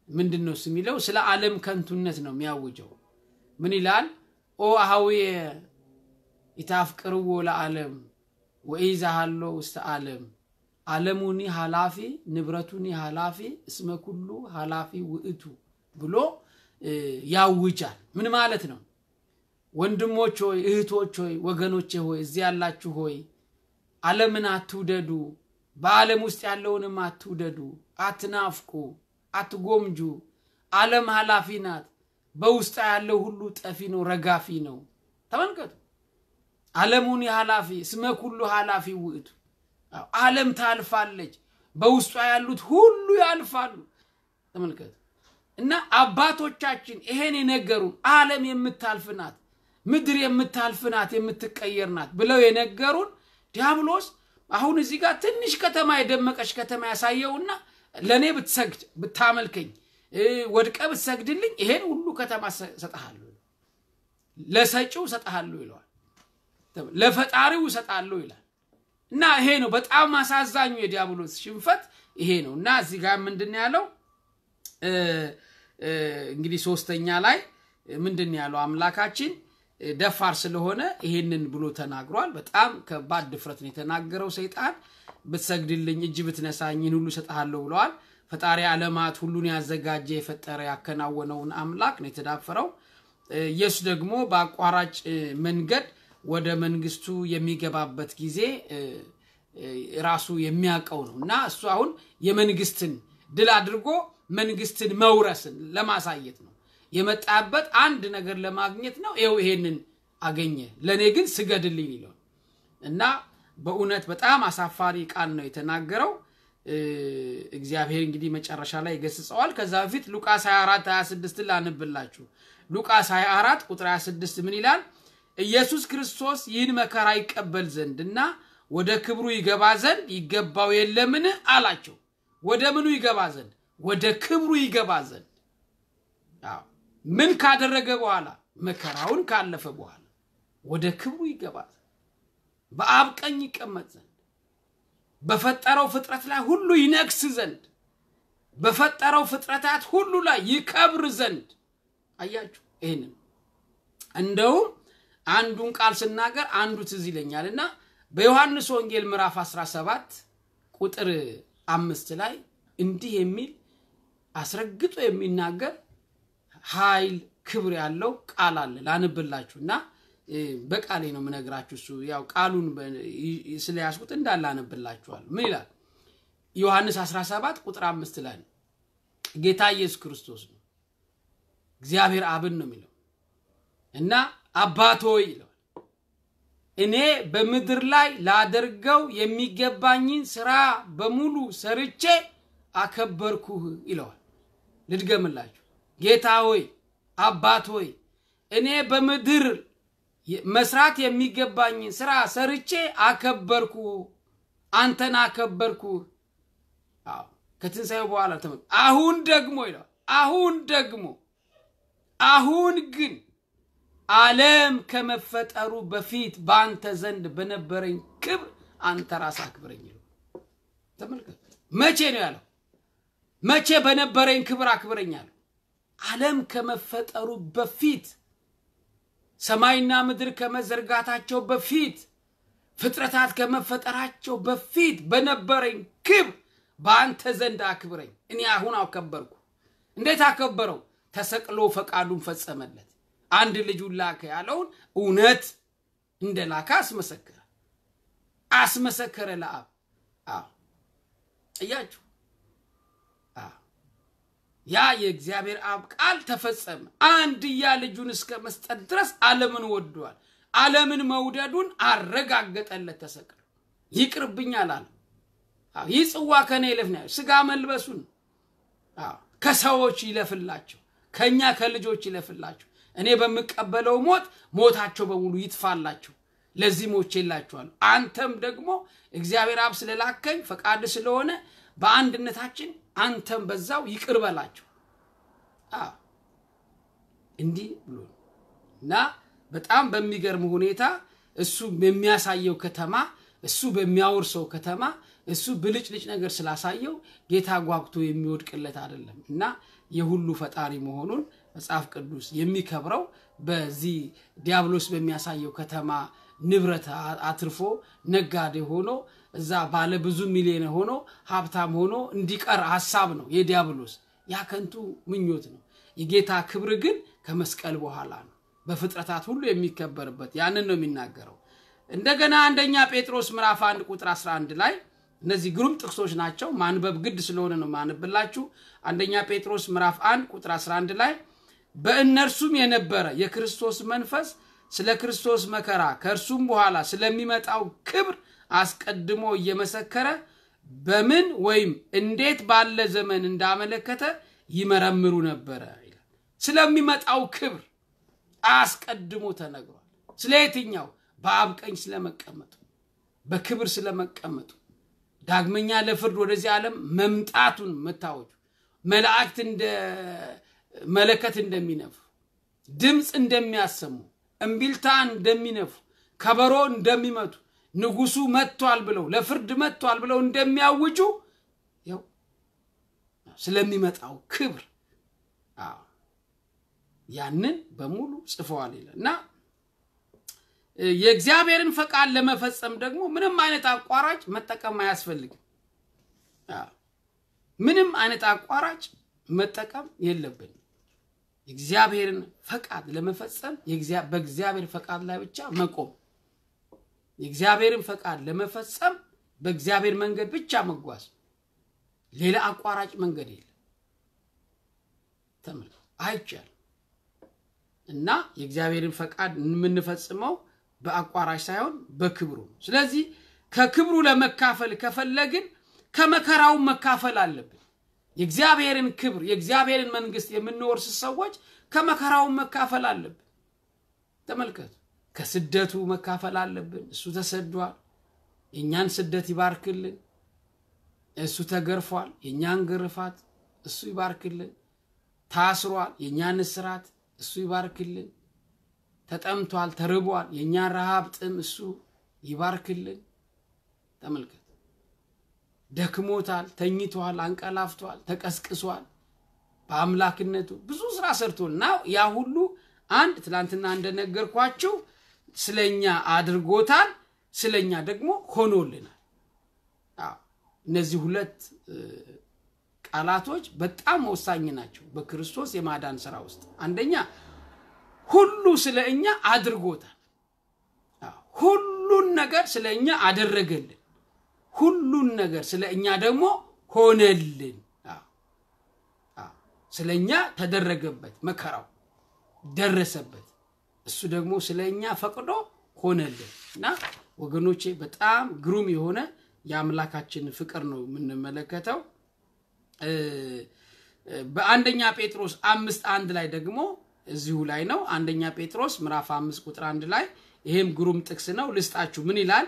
ምንድነው የሚለው ስለ ዓለም ከንቱነት ነው የሚያውጀው ምን ይላል ኦ አህዌ ይታፍቅርዎ ለዓለም ወኢዛሃሎ ውስተ ዓለም ዓለሙኒ ሐላፊ ንብረቱኒ ሐላፊ እስመ ኩሉ ሐላፊ ውእቱ ብሎ ያውጃል ምን ማለት ነው ወንድሞች ሆይ እህቶች ሆይ ወገኖች ሆይ እዚህ ያላችሁ ሆይ ዓለምን አትውደዱ በዓለም ውስጥ ያለውንም አትውደዱ አትናፍቁ አትጎምጁ ዓለም ሐላፊ ናት በውስጥ ያለው ሁሉ ጠፊ ነው ረጋፊ ነው ተመልከቱ ዓለሙን ሐላፊ እስመ ኩሉ ሐላፊ ውእቱ ዓለም ታልፋለች በውስጥ ያሉት ሁሉ ያልፋሉ ተመልከቱ እና አባቶቻችን ይሄን የነገሩን ዓለም የምታልፍናት ምድር የምታልፍናት የምትቀየርናት ብለው የነገሩን ዲያብሎስ አሁን እዚህ ጋር ትንሽ ከተማ የደመቀሽ ከተማ ያሳየውና ለኔ ብትሰግድ ብታመልከኝ ወድቀ ብትሰግድልኝ ይሄን ሁሉ ከተማ ሰጣሃለሁ ለሰጪው ሰጣሃለሁ ይላል ለፈጣሪው ሰጣለሁ ይላል እና ይሄ ነው በጣም አሳዛኙ የዲያብሎስ ሽንፈት ይሄ ነው እና እዚህ ጋር ምንድነው ያለው እንግዲህ ሶስተኛ ላይ ምንድነው ያለው አምላካችን ደፋር ስለሆነ ይሄንን ብሎ ተናግሯል በጣም ከባድ ድፍረት ነው የተናገረው ሰይጣን ብትሰግድልኝ እጅ ብትነሳኝን ሁሉ ሰጣሃለሁ ብለዋል ፈጣሪ ዓለማት ሁሉን ያዘጋጀ የፈጠረ ያከናወነውን አምላክ ነው የተዳፈረው ኢየሱስ ደግሞ በአቋራጭ መንገድ ወደ መንግስቱ የሚገባበት ጊዜ ራሱ የሚያቀው ነውና እሱ አሁን የመንግስትን ድል አድርጎ መንግስትን መውረስን ለማሳየት ነው የመጣበት አንድ ነገር ለማግኘት ነው ይሄንን አገኘ ለኔ ግን ስገድልኝ ይለው እና በእውነት በጣም አሳፋሪ ቃል ነው የተናገረው እግዚአብሔር እንግዲህ መጨረሻ ላይ ገስጸዋል ከዛ በፊት ሉቃስ 24:26 ላንብላችሁ ሉቃስ 24 ቁጥር 26 ምን ይላል ኢየሱስ ክርስቶስ ይህን መከራ ይቀበል ዘንድና ወደ ክብሩ ይገባ ዘንድ ይገባው የለምን አላቸው ወደ ምኑ ይገባ ዘንድ ወደ ክብሩ ይገባ ዘንድ አዎ ምን ካደረገ በኋላ መከራውን ካለፈ በኋላ ወደ ክብሩ ይገባ በአብ ቀኝ ይቀመጥ ዘንድ በፈጠረው ፍጥረት ላይ ሁሉ ይነግስ ዘንድ በፈጠረው ፍጥረታት ሁሉ ላይ ይከብር ዘንድ አያችሁ ይሄንን እንደው አንዱን ቃል ስናገር አንዱ ትዝ ይለኛልና በዮሐንስ ወንጌል ምዕራፍ 17 ቁጥር 5 ላይ እንዲህ የሚል አስረግጦ የሚናገር ኃይል ክብር ያለው ቃል አለ ላንብላችሁና በቃሌ ነው ምነግራችሁ እሱ ያው ቃሉን ስለያስኩት እንዳላነብላችኋል ምን ይላል ዮሐንስ 17 ቁጥር 5 ላይ ጌታ ኢየሱስ ክርስቶስ ነው እግዚአብሔር አብን ነው የሚለው እና አባት ሆይ ይላል እኔ በመድር ላይ ላደርገው የሚገባኝን ስራ በሙሉ ሰርቼ አከበርኩህ ይላል ልድገምላችሁ ጌታ ሆይ አባት ሆይ እኔ በመድር መስራት የሚገባኝን ስራ ሰርቼ አከበርኩ አንተን አከበርኩ ከትንሳኤው በኋላ ተመ አሁን ደግሞ ይላል አሁን ግን ዓለም ከመፈጠሩ በፊት ባንተ ዘንድ በነበረኝ ክብር አንተ ራስ አክብረኝ ይላል ተመልከቱ መቼ ነው ያለው መቼ በነበረኝ ክብር አክብረኛል ዓለም ከመፈጠሩ በፊት ሰማይና ምድር ከመዘርጋታቸው በፊት ፍጥረታት ከመፈጠራቸው በፊት በነበረኝ ክብር ባንተ ዘንድ አክብረኝ እኔ አሁን አከበርኩ እንዴት አከበረው ተሰቅሎ ፈቃዱን ፈጸመለት አንድ ልጁን ላከ ያለውን እውነት እንደላካ አስመሰከረ ለአብ እያችሁ ያ የእግዚአብሔር አብ ቃል ተፈጸመ አንድያ ልጁን እስከ መስጠት ድረስ ዓለምን ወዷል ዓለምን መውደዱን አረጋገጠለት ተሰቅሎ ይቅርብኛል አለ ይጽዋ ከኔ ይለፍና ስጋ መልበሱን ከሰዎች ይለፍላቸው ከኛ ከልጆች ይለፍላቸው እኔ በመቀበለው ሞታቸው በሙሉ ይጥፋላቸው ለዚህ ሞቼላችኋል አንተም ደግሞ እግዚአብሔር አብ ስለላከኝ ፈቃድ ስለሆነ በአንድነታችን አንተም በዛው ይቅርበላቸው እንዲህ ብሎና በጣም በሚገርም ሁኔታ እሱ በሚያሳየው ከተማ እሱ በሚያወርሰው ከተማ እሱ ብልጭልጭ ነገር ስላሳየው ጌታ ጓግቶ የሚወድቅለት አይደለም እና የሁሉ ፈጣሪ መሆኑን መጽሐፍ ቅዱስ የሚከብረው በዚህ ዲያብሎስ በሚያሳየው ከተማ ንብረት አትርፎ ነጋዴ ሆኖ እዛ ባለ ብዙ ሚሊዮን ሆኖ ሀብታም ሆኖ እንዲቀር ሐሳብ ነው የዲያብሎስ ያከንቱ ምኞት ነው የጌታ ክብር ግን ከመስቀል በኋላ ነው በፍጥረታት ሁሉ የሚከበርበት ያንን ነው የሚናገረው እንደገና አንደኛ ጴጥሮስ ምዕራፍ 1 ቁጥር 11 ላይ እነዚህ ግሩም ጥቅሶች ናቸው ማንበብ ግድ ስለሆነ ነው ማንብላችሁ አንደኛ ጴጥሮስ ምዕራፍ 1 ቁጥር 11 ላይ በእነርሱም የነበረ የክርስቶስ መንፈስ ስለ ክርስቶስ መከራ ከእርሱም በኋላ ስለሚመጣው ክብር አስቀድሞ እየመሰከረ በምን ወይም እንዴት ባለ ዘመን እንዳመለከተ ይመረምሩ ነበር ይላል ስለሚመጣው ክብር አስቀድሞ ተነግሯል ስለየትኛው በአብ ቀኝ ስለመቀመጡ በክብር ስለመቀመጡ ዳግመኛ ለፍርድ ወደዚህ ዓለም መምጣቱን መታወጁ መላእክት እንደ መለከት እንደሚነፉ ድምጽ እንደሚያሰሙ እምቢልታ እንደሚነፉ ከበሮ እንደሚመቱ ንጉሱ መጥቷል ብለው ለፍርድ መጥቷል ብለው እንደሚያውጁ ያው ስለሚመጣው ክብር ያንን በሙሉ ጽፈዋል ይላልና የእግዚአብሔርን ፈቃድ ለመፈጸም ደግሞ ምንም አይነት አቋራጭ መጠቀም አያስፈልግም ምንም አይነት አቋራጭ መጠቀም የለብንም የእግዚአብሔርን ፈቃድ ለመፈጸም በእግዚአብሔር ፈቃድ ላይ ብቻ መቆም የእግዚአብሔርን ፈቃድ ለመፈጸም በእግዚአብሔር መንገድ ብቻ መጓዝ ሌላ አቋራጭ መንገድ የለም ተመልከቱ አይቻል እና የእግዚአብሔርን ፈቃድ የምንፈጽመው በአቋራጭ ሳይሆን በክብሩ ስለዚህ ከክብሩ ለመካፈል ከፈለግን ከመከራው መካፈል አለብን የእግዚአብሔርን ክብር የእግዚአብሔርን መንግስት የምንወርስ ሰዎች ከመከራው መካፈል አለብን ተመልከቱ ከስደቱ መካፈል አለብን እሱ ተሰዷል የኛን ስደት ይባርክልን እሱ ተገርፏል የኛን ግርፋት እሱ ይባርክልን ታስሯል የኛን እስራት እሱ ይባርክልን ተጠምቷል ተርቧል የኛን ረሃብ ጥም እሱ ይባርክልን ተመልከቱ ደክሞታል ተኝቷል አንቀላፍቷል ተቀስቅሷል በአምላክነቱ ብዙ ስራ ሰርቶልና ያ ሁሉ አንድ ትላንትና እንደነገርኳችሁ ስለኛ አድርጎታል ስለኛ ደግሞ ሆኖልናል እነዚህ ሁለት ቃላቶች በጣም ወሳኝ ናቸው በክርስቶስ የማዳን ሥራ ውስጥ አንደኛ ሁሉ ስለኛ አድርጎታል ሁሉን ነገር ስለኛ አደረገልን ሁሉን ነገር ስለኛ ደግሞ ሆነልን ስለኛ ተደረገበት መከራው ደረሰበት እሱ ደግሞ ስለኛ ፈቅዶ ሆነልንና ወገኖቼ በጣም ግሩም የሆነ ያምላካችን ፍቅር ነው የምንመለከተው በአንደኛ ጴጥሮስ 5:1 ላይ ደግሞ እዚሁ ላይ ነው አንደኛ ጴጥሮስ ምዕራፍ 5 ቁጥር 1 ላይ ይሄም ግሩም ጥቅስ ነው ልስጣችሁ ምን ይላል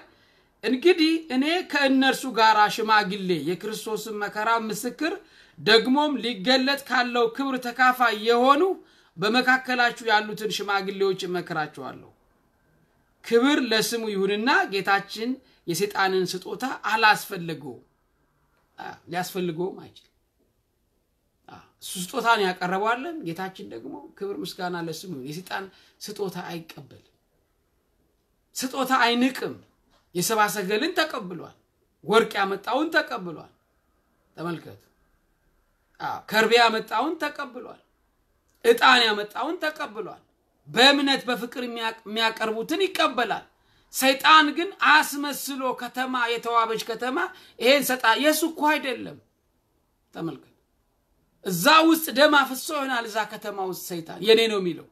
እንግዲህ እኔ ከእነርሱ ጋር ሽማግሌ የክርስቶስን መከራ ምስክር ደግሞም ሊገለጥ ካለው ክብር ተካፋይ የሆኑ በመካከላችሁ ያሉትን ሽማግሌዎች መከራቸዋለሁ ክብር ለስሙ ይሁንና ጌታችን የሰይጣንን ስጦታ አላስፈልገው ሊያስፈልገው ማይችል ስጦታን ያቀርባለን ጌታችን ደግሞ ክብር ምስጋና ለስሙ የሰይጣን ስጦታ አይቀበል ስጦታ አይንቅም የሰባሰገልን ተቀብሏል ወርቅ ያመጣውን ተቀብሏል ተመልከቱ ከርቤ ያመጣውን ተቀብሏል እጣን ያመጣውን ተቀብሏል በእምነት በፍቅር የሚያቀርቡትን ይቀበላል ሰይጣን ግን አስመስሎ ከተማ የተዋበች ከተማ ይሄን ሰጣ የሱኮ አይደለም ተመልከቱ እዛ ውስጥ ደም አፍሶ ይሆናል እዛ ከተማ ውስጥ ሰይጣን የኔ ነው የሚለው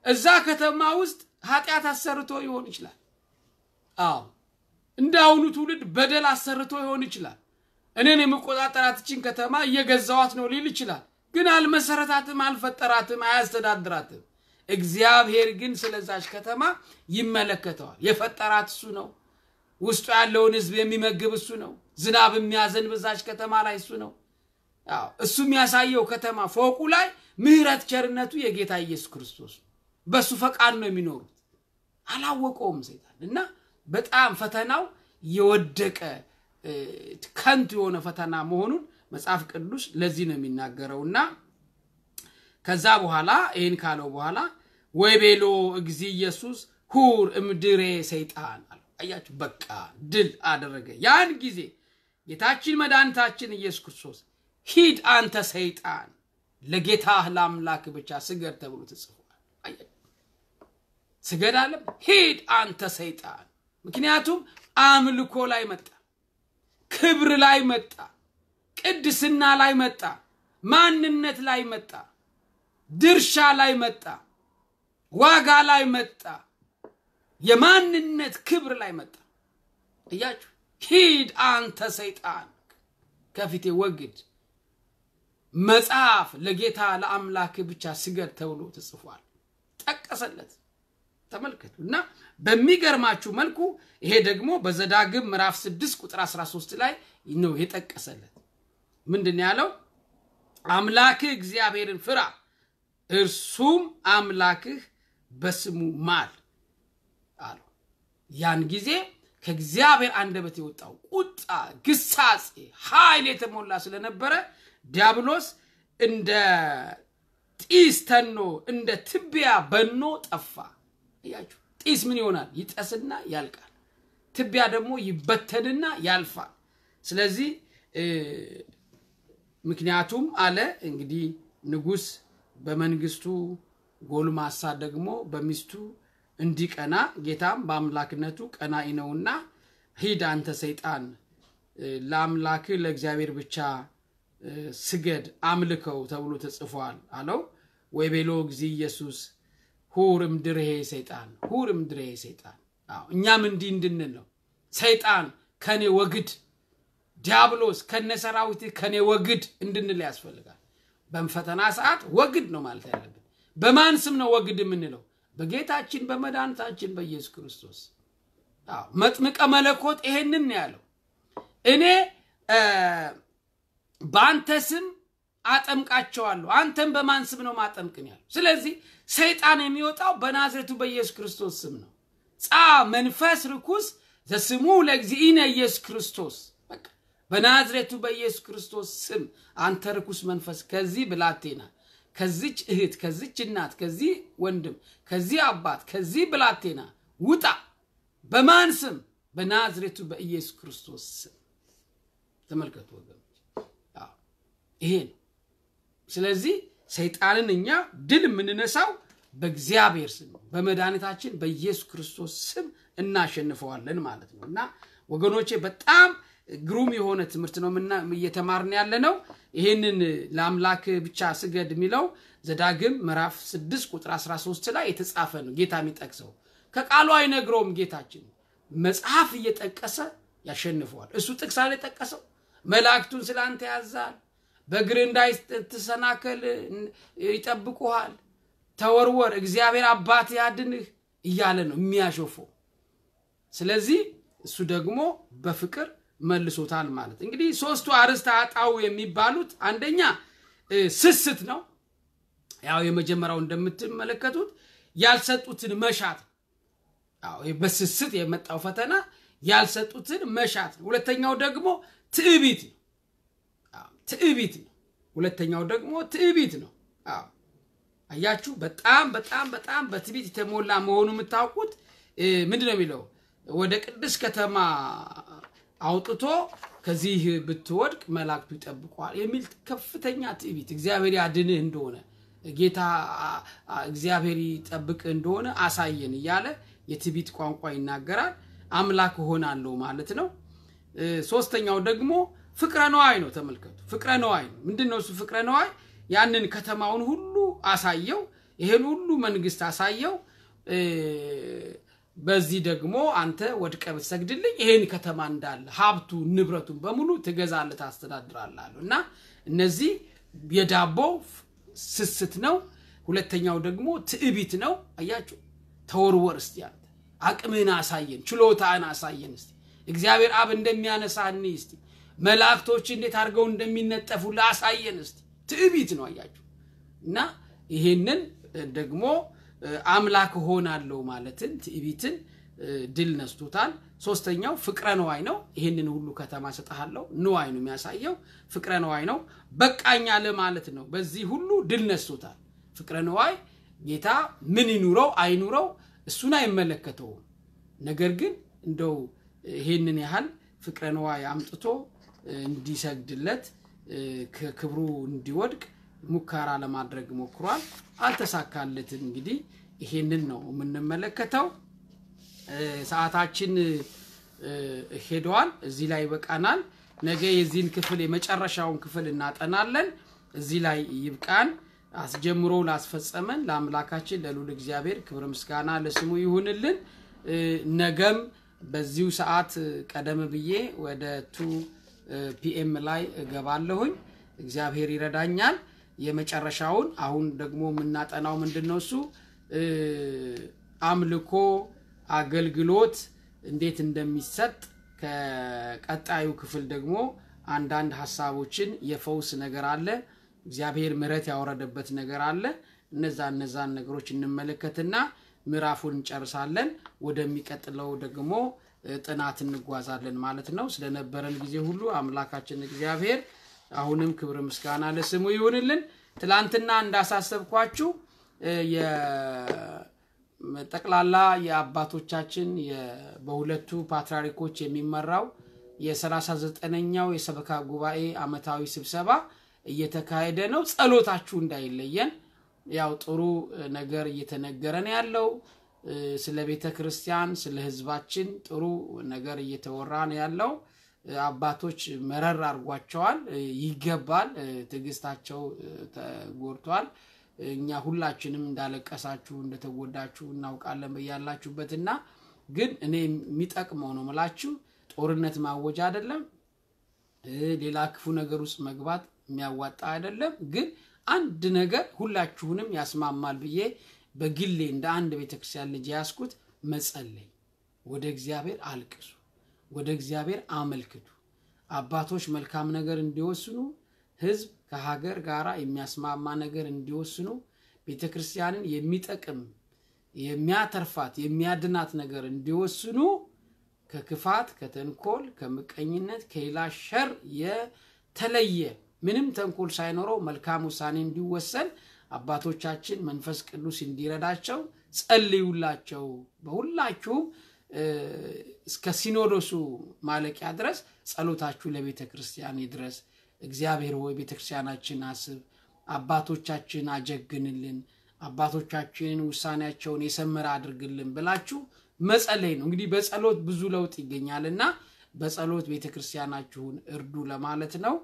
እዛ ከተማ ውስጥ ኃጢያት አሰርቶ ይሆን ይችላል እንዳውኑ ትውልድ በደል አሰርቶ ይሆን ይችላል እኔን የምቆጣጠራትችን ከተማ እየገዛዋት ነው ሊል ይችላል ግን አልመሰረታትም አልፈጠራትም አያስተዳድራትም እግዚአብሔር ግን ስለዛች ከተማ ይመለከተዋል የፈጠራት እሱ ነው ውስጡ ያለውን ህዝብ የሚመግብ እሱ ነው ዝናብ የሚያዘን በዛች ከተማ ላይ እሱ ነው እሱ የሚያሳየው ከተማ ፎቁ ላይ ምህረት ቸርነቱ የጌታ ኢየሱስ ክርስቶስ በሱ ፈቃድ ነው የሚኖሩት አላወቀውም ሰይጣንና በጣም ፈተናው የወደቀ ከንቱ የሆነ ፈተና መሆኑን መጽሐፍ ቅዱስ ለዚህ ነው የሚናገረውና ከዛ በኋላ ይሄን ካለው በኋላ ወይቤሎ እግዚ ኢየሱስ ሁር እምድሬ ሰይጣን አያችሁ በቃ ድል አደረገ ያን ጊዜ ጌታችን መድኃኒታችን ኢየሱስ ክርስቶስ ሂድ አንተ ሰይጣን ለጌታህ ለአምላክ ብቻ ስገድ ተብሎ ተጽፏል አያችሁ ስገድ አለ ሂድ አንተ ሰይጣን ምክንያቱም አምልኮ ላይ መጣ ክብር ላይ መጣ ቅድስና ላይ መጣ ማንነት ላይ መጣ ድርሻ ላይ መጣ ዋጋ ላይ መጣ የማንነት ክብር ላይ መጣ እያችሁ ሂድ አንተ ሰይጣን ከፊቴ ወግድ መጽሐፍ ለጌታ ለአምላክ ብቻ ስገድ ተብሎ ተጽፏል ተቀሰለት ተመልከቱና በሚገርማችሁ መልኩ ይሄ ደግሞ በዘዳግም ምዕራፍ 6 ቁጥር 13 ላይ ነው የተቀሰለት ምንድነው ያለው አምላክህ እግዚአብሔርን ፍራ እርሱም አምላክህ በስሙ ማል አለው ያን ጊዜ ከእግዚአብሔር አንደበት የወጣው ቁጣ ግሳጼ ኃይል የተሞላ ስለነበረ ዲያብሎስ እንደ ጢስ ተኖ እንደ ትቢያ በኖ ጠፋ ያያችሁ ጢስ ምን ይሆናል ይጠስና ያልቃል ትቢያ ደግሞ ይበተንና ያልፋል ስለዚህ ምክንያቱም አለ እንግዲህ ንጉስ በመንግስቱ ጎልማሳ ደግሞ በሚስቱ እንዲቀና ጌታም በአምላክነቱ ቀናኢ ነውና ሂድ አንተ ሰይጣን ለአምላክ ለእግዚአብሔር ብቻ ስገድ አምልከው ተብሎ ተጽፏል አለው ወይቤሎ እግዚ ኢየሱስ ሁርም ድሬ ሰይጣን እኛም እንድንል ነው ሰይጣን ከኔ ወግድ ዲያብሎስ ከነሰራዊት ከኔ ወግድ እንድንል ያስፈልጋል በመፈተና ሰዓት ወግድ ነው ማለት ያለብን በማን ስም ነው ወግድ የምንለው በጌታችን በመድኃኒታችን በኢየሱስ ክርስቶስ መጥምቀ መለኮት ይሄንን ያለው እኔ በአንተ ስም አጠምቃቸዋለሁ አንተም በማን ስም ነው ማጠምቅን ያለው ስለዚህ ሰይጣን የሚወጣው በናዝሬቱ በኢየሱስ ክርስቶስ ስም ነው ጻ መንፈስ ርኩስ ዘስሙ ለእግዚእነ ኢየሱስ ክርስቶስ በቃ በናዝሬቱ በኢየሱስ ክርስቶስ ስም አንተ ርኩስ መንፈስ ከዚህ ብላቴና ከዚች እህት ከዚች እናት ከዚህ ወንድም ከዚህ አባት ከዚህ ብላቴና ውጣ በማን ስም በናዝሬቱ በኢየሱስ ክርስቶስ ስም ተመልከቱ ወገኖች ይሄን ስለዚህ ሰይጣንን እኛ ድል የምንነሳው በእግዚአብሔር ስም በመድኃኒታችን በኢየሱስ ክርስቶስ ስም እናሸንፈዋለን ማለት ነውና ወገኖቼ በጣም ግሩም የሆነ ትምህርት ነው እየተማርን ያለነው ይሄንን ለአምላክ ብቻ ስገድ የሚለው ዘዳግም ምዕራፍ 6 ቁጥር 13 ላይ የተጻፈ ነው ጌታ የሚጠቅሰው ከቃሉ አይነግሮም ጌታችን መጽሐፍ እየጠቀሰ ያሸንፈዋል እሱ ጥቅስ ላይ ጠቀሰው መላእክቱን ስላንተ ያዛል በእግር እንዳይተሰናከል ይጠብቁሃል ተወርወር እግዚአብሔር አባት ያድንህ እያለ ነው የሚያሾፈው ስለዚህ እሱ ደግሞ በፍቅር መልሶታል ማለት እንግዲህ ሶስቱ አርስተ አጣው የሚባሉት አንደኛ ስስት ነው ያው የመጀመሪያው እንደምትመለከቱት ያልሰጡትን መሻት ያው በስስት የመጣው ፈተና ያልሰጡትን መሻት ሁለተኛው ደግሞ ትዕቢት ትዕቢት ሁለተኛው ደግሞ ትዕቢት ነው አያችሁ በጣም በትዕቢት የተሞላ መሆኑ የምታውቁት ምንድነው የሚለው ወደ ቅድስ ከተማ አውጥቶ ከዚህ ብትወድቅ መላእክቱ ይጠብቁሃል የሚል ከፍተኛ ትዕቢት እግዚአብሔር ያድንህ እንደሆነ ጌታ እግዚአብሔር ይጠብቅ እንደሆነ አሳየን ይያለ የትዕቢት ቋንቋ ይናገራል አምላክ ሆናለሁ ማለት ነው ሶስተኛው ደግሞ ፍቅረ ነዋይ ነው ተመልከቱ ፍቅረ ነዋይ ምንድነው እሱ ፍቅረ ነዋይ ያንን ከተማውን ሁሉ አሳየው ይሄን ሁሉ መንግስት አሳየው በዚህ ደግሞ አንተ ወድቀ ብትሰግድልኝ ይሄን ከተማ እንዳለ ሀብቱ ንብረቱን በሙሉ ትገዛለህ ታስተዳድራለህና እነዚህ የዳቦ ስስት ነው ሁለተኛው ደግሞ ትዕቢት ነው አያችሁ ተወርወር እስቲ አንተ አቅምህን አሳየን ችሎታህን አሳየን እስቲ እግዚአብሔር አብ እንደሚያነሳን እስቲ መላእክቶች እንዴት አድርገው እንደሚነጠፉ ላሳየን እስቲ ትዕቢት ነው አያችሁና ይሄንን ደግሞ አምላክ ሆናለሁ ማለትን ትዕቢትን ድል ነስቶታል ሶስተኛው ፍቅረ ነዋይ ነው ይሄንን ሁሉ ከተማ ሰጣሃለሁ ነዋይ ነው የሚያሳየው ፍቅረ ነዋይ ነው በቃኛ ለማለት ነው በዚህ ሁሉ ድል ነስቶታል ፍቅረ ነዋይ ጌታ ምን ይኑረው አይኑረው እሱን አይመለከተው ነገር ግን እንደው ይሄንን ያህል ፍቅረ ነዋይ አምጥቶ እንዲሰግድለት ከክብሩ እንዲወድቅ ሙከራ ለማድረግ ሞክሯል አልተሳካለትም እንግዲህ ይሄንን ነው የምንመለከተው ሰዓታችን ሄዷል እዚህ ላይ በቃናል ነገ የዚህን ክፍል የመጨረሻውን ክፍል እናጠናለን እዚህ ላይ ይብቃን አስጀምሮ ላስፈጸመን ለአምላካችን ለሉል እግዚአብሔር ክብር ምስጋና ለስሙ ይሁንልን ነገም በዚሁ ሰዓት ቀደም ብዬ ወደ 2 PM ላይ ገባለሁኝ እግዚአብሔር ይረዳኛል የመጨረሻውን አሁን ደግሞ ምናጠናው ምንድነው እሱ አምልኮ አገልግሎት እንዴት እንደሚሰጥ ከቀጣዩ ክፍል ደግሞ አንዳንድ ሐሳቦችን የፈውስ ነገር አለ እግዚአብሔር ምሕረት ያወረደበት ነገር አለ እነዛን ነገሮች እንመለከትና ምዕራፉን እንጨርሳለን ወደሚቀጥለው ደግሞ ጥናት እንጓዛለን ማለት ነው ስለነበረን ጊዜ ሁሉ አምላካችን እግዚአብሔር አሁንም ክብር ምስጋና ለስሙ ይሁንልን ትላንትና እንዳሳሰብኳችሁ የጠቅላላ የአባቶቻችን በሁለቱ ፓትርያርኮች የሚመራው የ39ኛው የሰበካ ጉባኤ አመታዊ ስብሰባ እየተካሄደ ነው ጸሎታችሁ እንዳይለየን ያው ጥሩ ነገር እየተነገረን ያለው ስለ ቤተ ክርስቲያን ስለ ህዝባችን ጥሩ ነገር እየተወራ ነው ያለው አባቶች መረር አርጓቸዋል ይገባል ትግስታቸው ተጎርቷል እኛ ሁላችንም እንዳለቀሳችሁ እንደተጎዳችሁ እናውቃለን በያላችሁበትና ግን እኔ የሚጠቅመው ነው ማለት ጦርነት ማወጅ አይደለም ሌላ ክፉ ነገር ውስጥ መግባት የሚያዋጣ አይደለም ግን አንድ ነገር ሁላችሁንም ያስማማል ብዬ በግሌ እንደ አንድ ቤተክርስቲያን ልጅ ያስኩት መጸለይ ወደ እግዚአብሔር አልቅሱ ወደ እግዚአብሔር አመልክቱ አባቶች መልካም ነገር እንዲወስኑ ህዝብ ከሀገር ጋራ የሚያስማማ ነገር እንዲወስኑ ቤተክርስቲያንን የሚጠቅም የሚያተርፋት የሚያድናት ነገር እንዲወስኑ ከክፋት ከተንኮል ከምቀኝነት ከሌላ ሸር የተለየ ምንም ተንኮል ሳይኖረው መልካም ውሳኔ እንዲወሰን አባቶቻችን መንፈስ ቅዱስ እንዲረዳቸው ጸልዩላቸው በሁላችሁ እስከ ሲኖዶሱ ማለቂያ ድረስ ጸሎታችሁ ለቤተ ክርስቲያን ይድረስ እግዚአብሔር ሆይ ቤተ ክርስቲያናችን አስብ አባቶቻችን አጀግንልን አባቶቻችን ውሳኔያቸውን የሰመረ አድርግልን ብላችሁ መጸለይ ነው እንግዲህ በጸሎት ብዙ ለውጥ ይገኛልና በጸሎት ቤተክርስቲያናችሁን እርዱ ለማለት ነው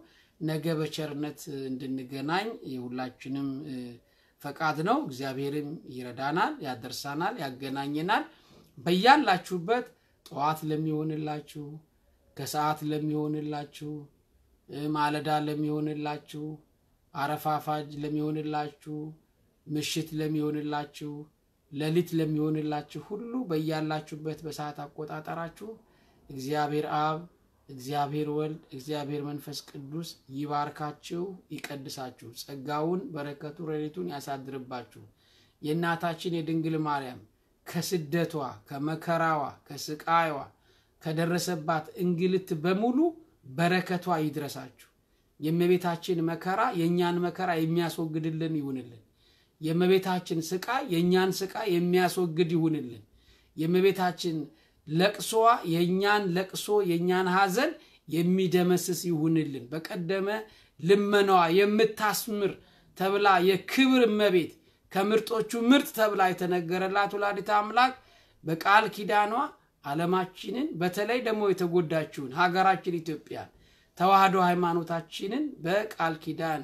ነገ በቸርነት እንድንገናኝ የሁላችንም ፈቃድ ነው እግዚአብሔርም ይረዳናል ያደርሳናል ያገናኘናል በያላችሁበት ጧት ለሚሆንላችሁ ከሰዓት ለሚሆንላችሁ ማለዳ ለሚሆንላችሁ አረፋፋጅ ለሚሆንላችሁ ምሽት ለሚሆንላችሁ ለሊት ለሚሆንላችሁ ሁሉ በያላችሁበት በሰዓት አቆጣጣራችሁ እግዚአብሔር አብ እግዚአብሔር ወልድ እግዚአብሔር መንፈስ ቅዱስ ይባርካችሁ ይቀድሳችሁ ጸጋውን በረከቱ ረድኤቱን ያሳድርባችሁ የእናታችን የድንግል ማርያም ከስደቷ ከመከራዋ ከስቃይዋ ከደረሰባት እንግልት በሙሉ በረከቷ ይድረሳችሁ የእመቤታችን መከራ የኛን መከራ የሚያስወግድልን ይሁንልን የእመቤታችን ስቃይ የኛን ስቃይ የሚያስወግድ ይሁንልን የእመቤታችን ለቅሶዋ የኛን ለቅሶ የኛን ሐዘን የሚደመስስ ይሁንልን በቀደመ ልመናዋ የምታስምር ተብላ የክብር እመቤት ከምርጦቹ ምርጥ ተብላ የተነገረላት ወላዲተ አምላክ በቃል ኪዳኗ ዓለማችንን በተለይ ደግሞ የተጎዳችውን ሀገራችን ኢትዮጵያ ተዋህዶ ሃይማኖታችንን በቃል ኪዳን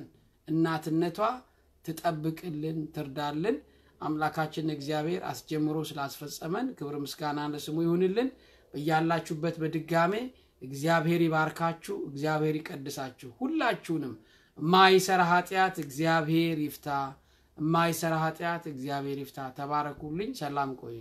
እናትነቷ ትጠብቅልን ትርዳልን አምላካችን እግዚአብሔር አስጀምሮ ስላስፈጸመን ክብር ምስጋና ለስሙ ይሁንልን በያላችሁበት በድጋሜ እግዚአብሔር ይባርካችሁ እግዚአብሔር ይቀድሳችሁ ሁላችሁንም ማይሰራ ኃጢያት እግዚአብሔር ይፍታ ማይሰራ ኃጢያት እግዚአብሔር ይፍታ ተባረኩልኝ ሰላም ቆዩ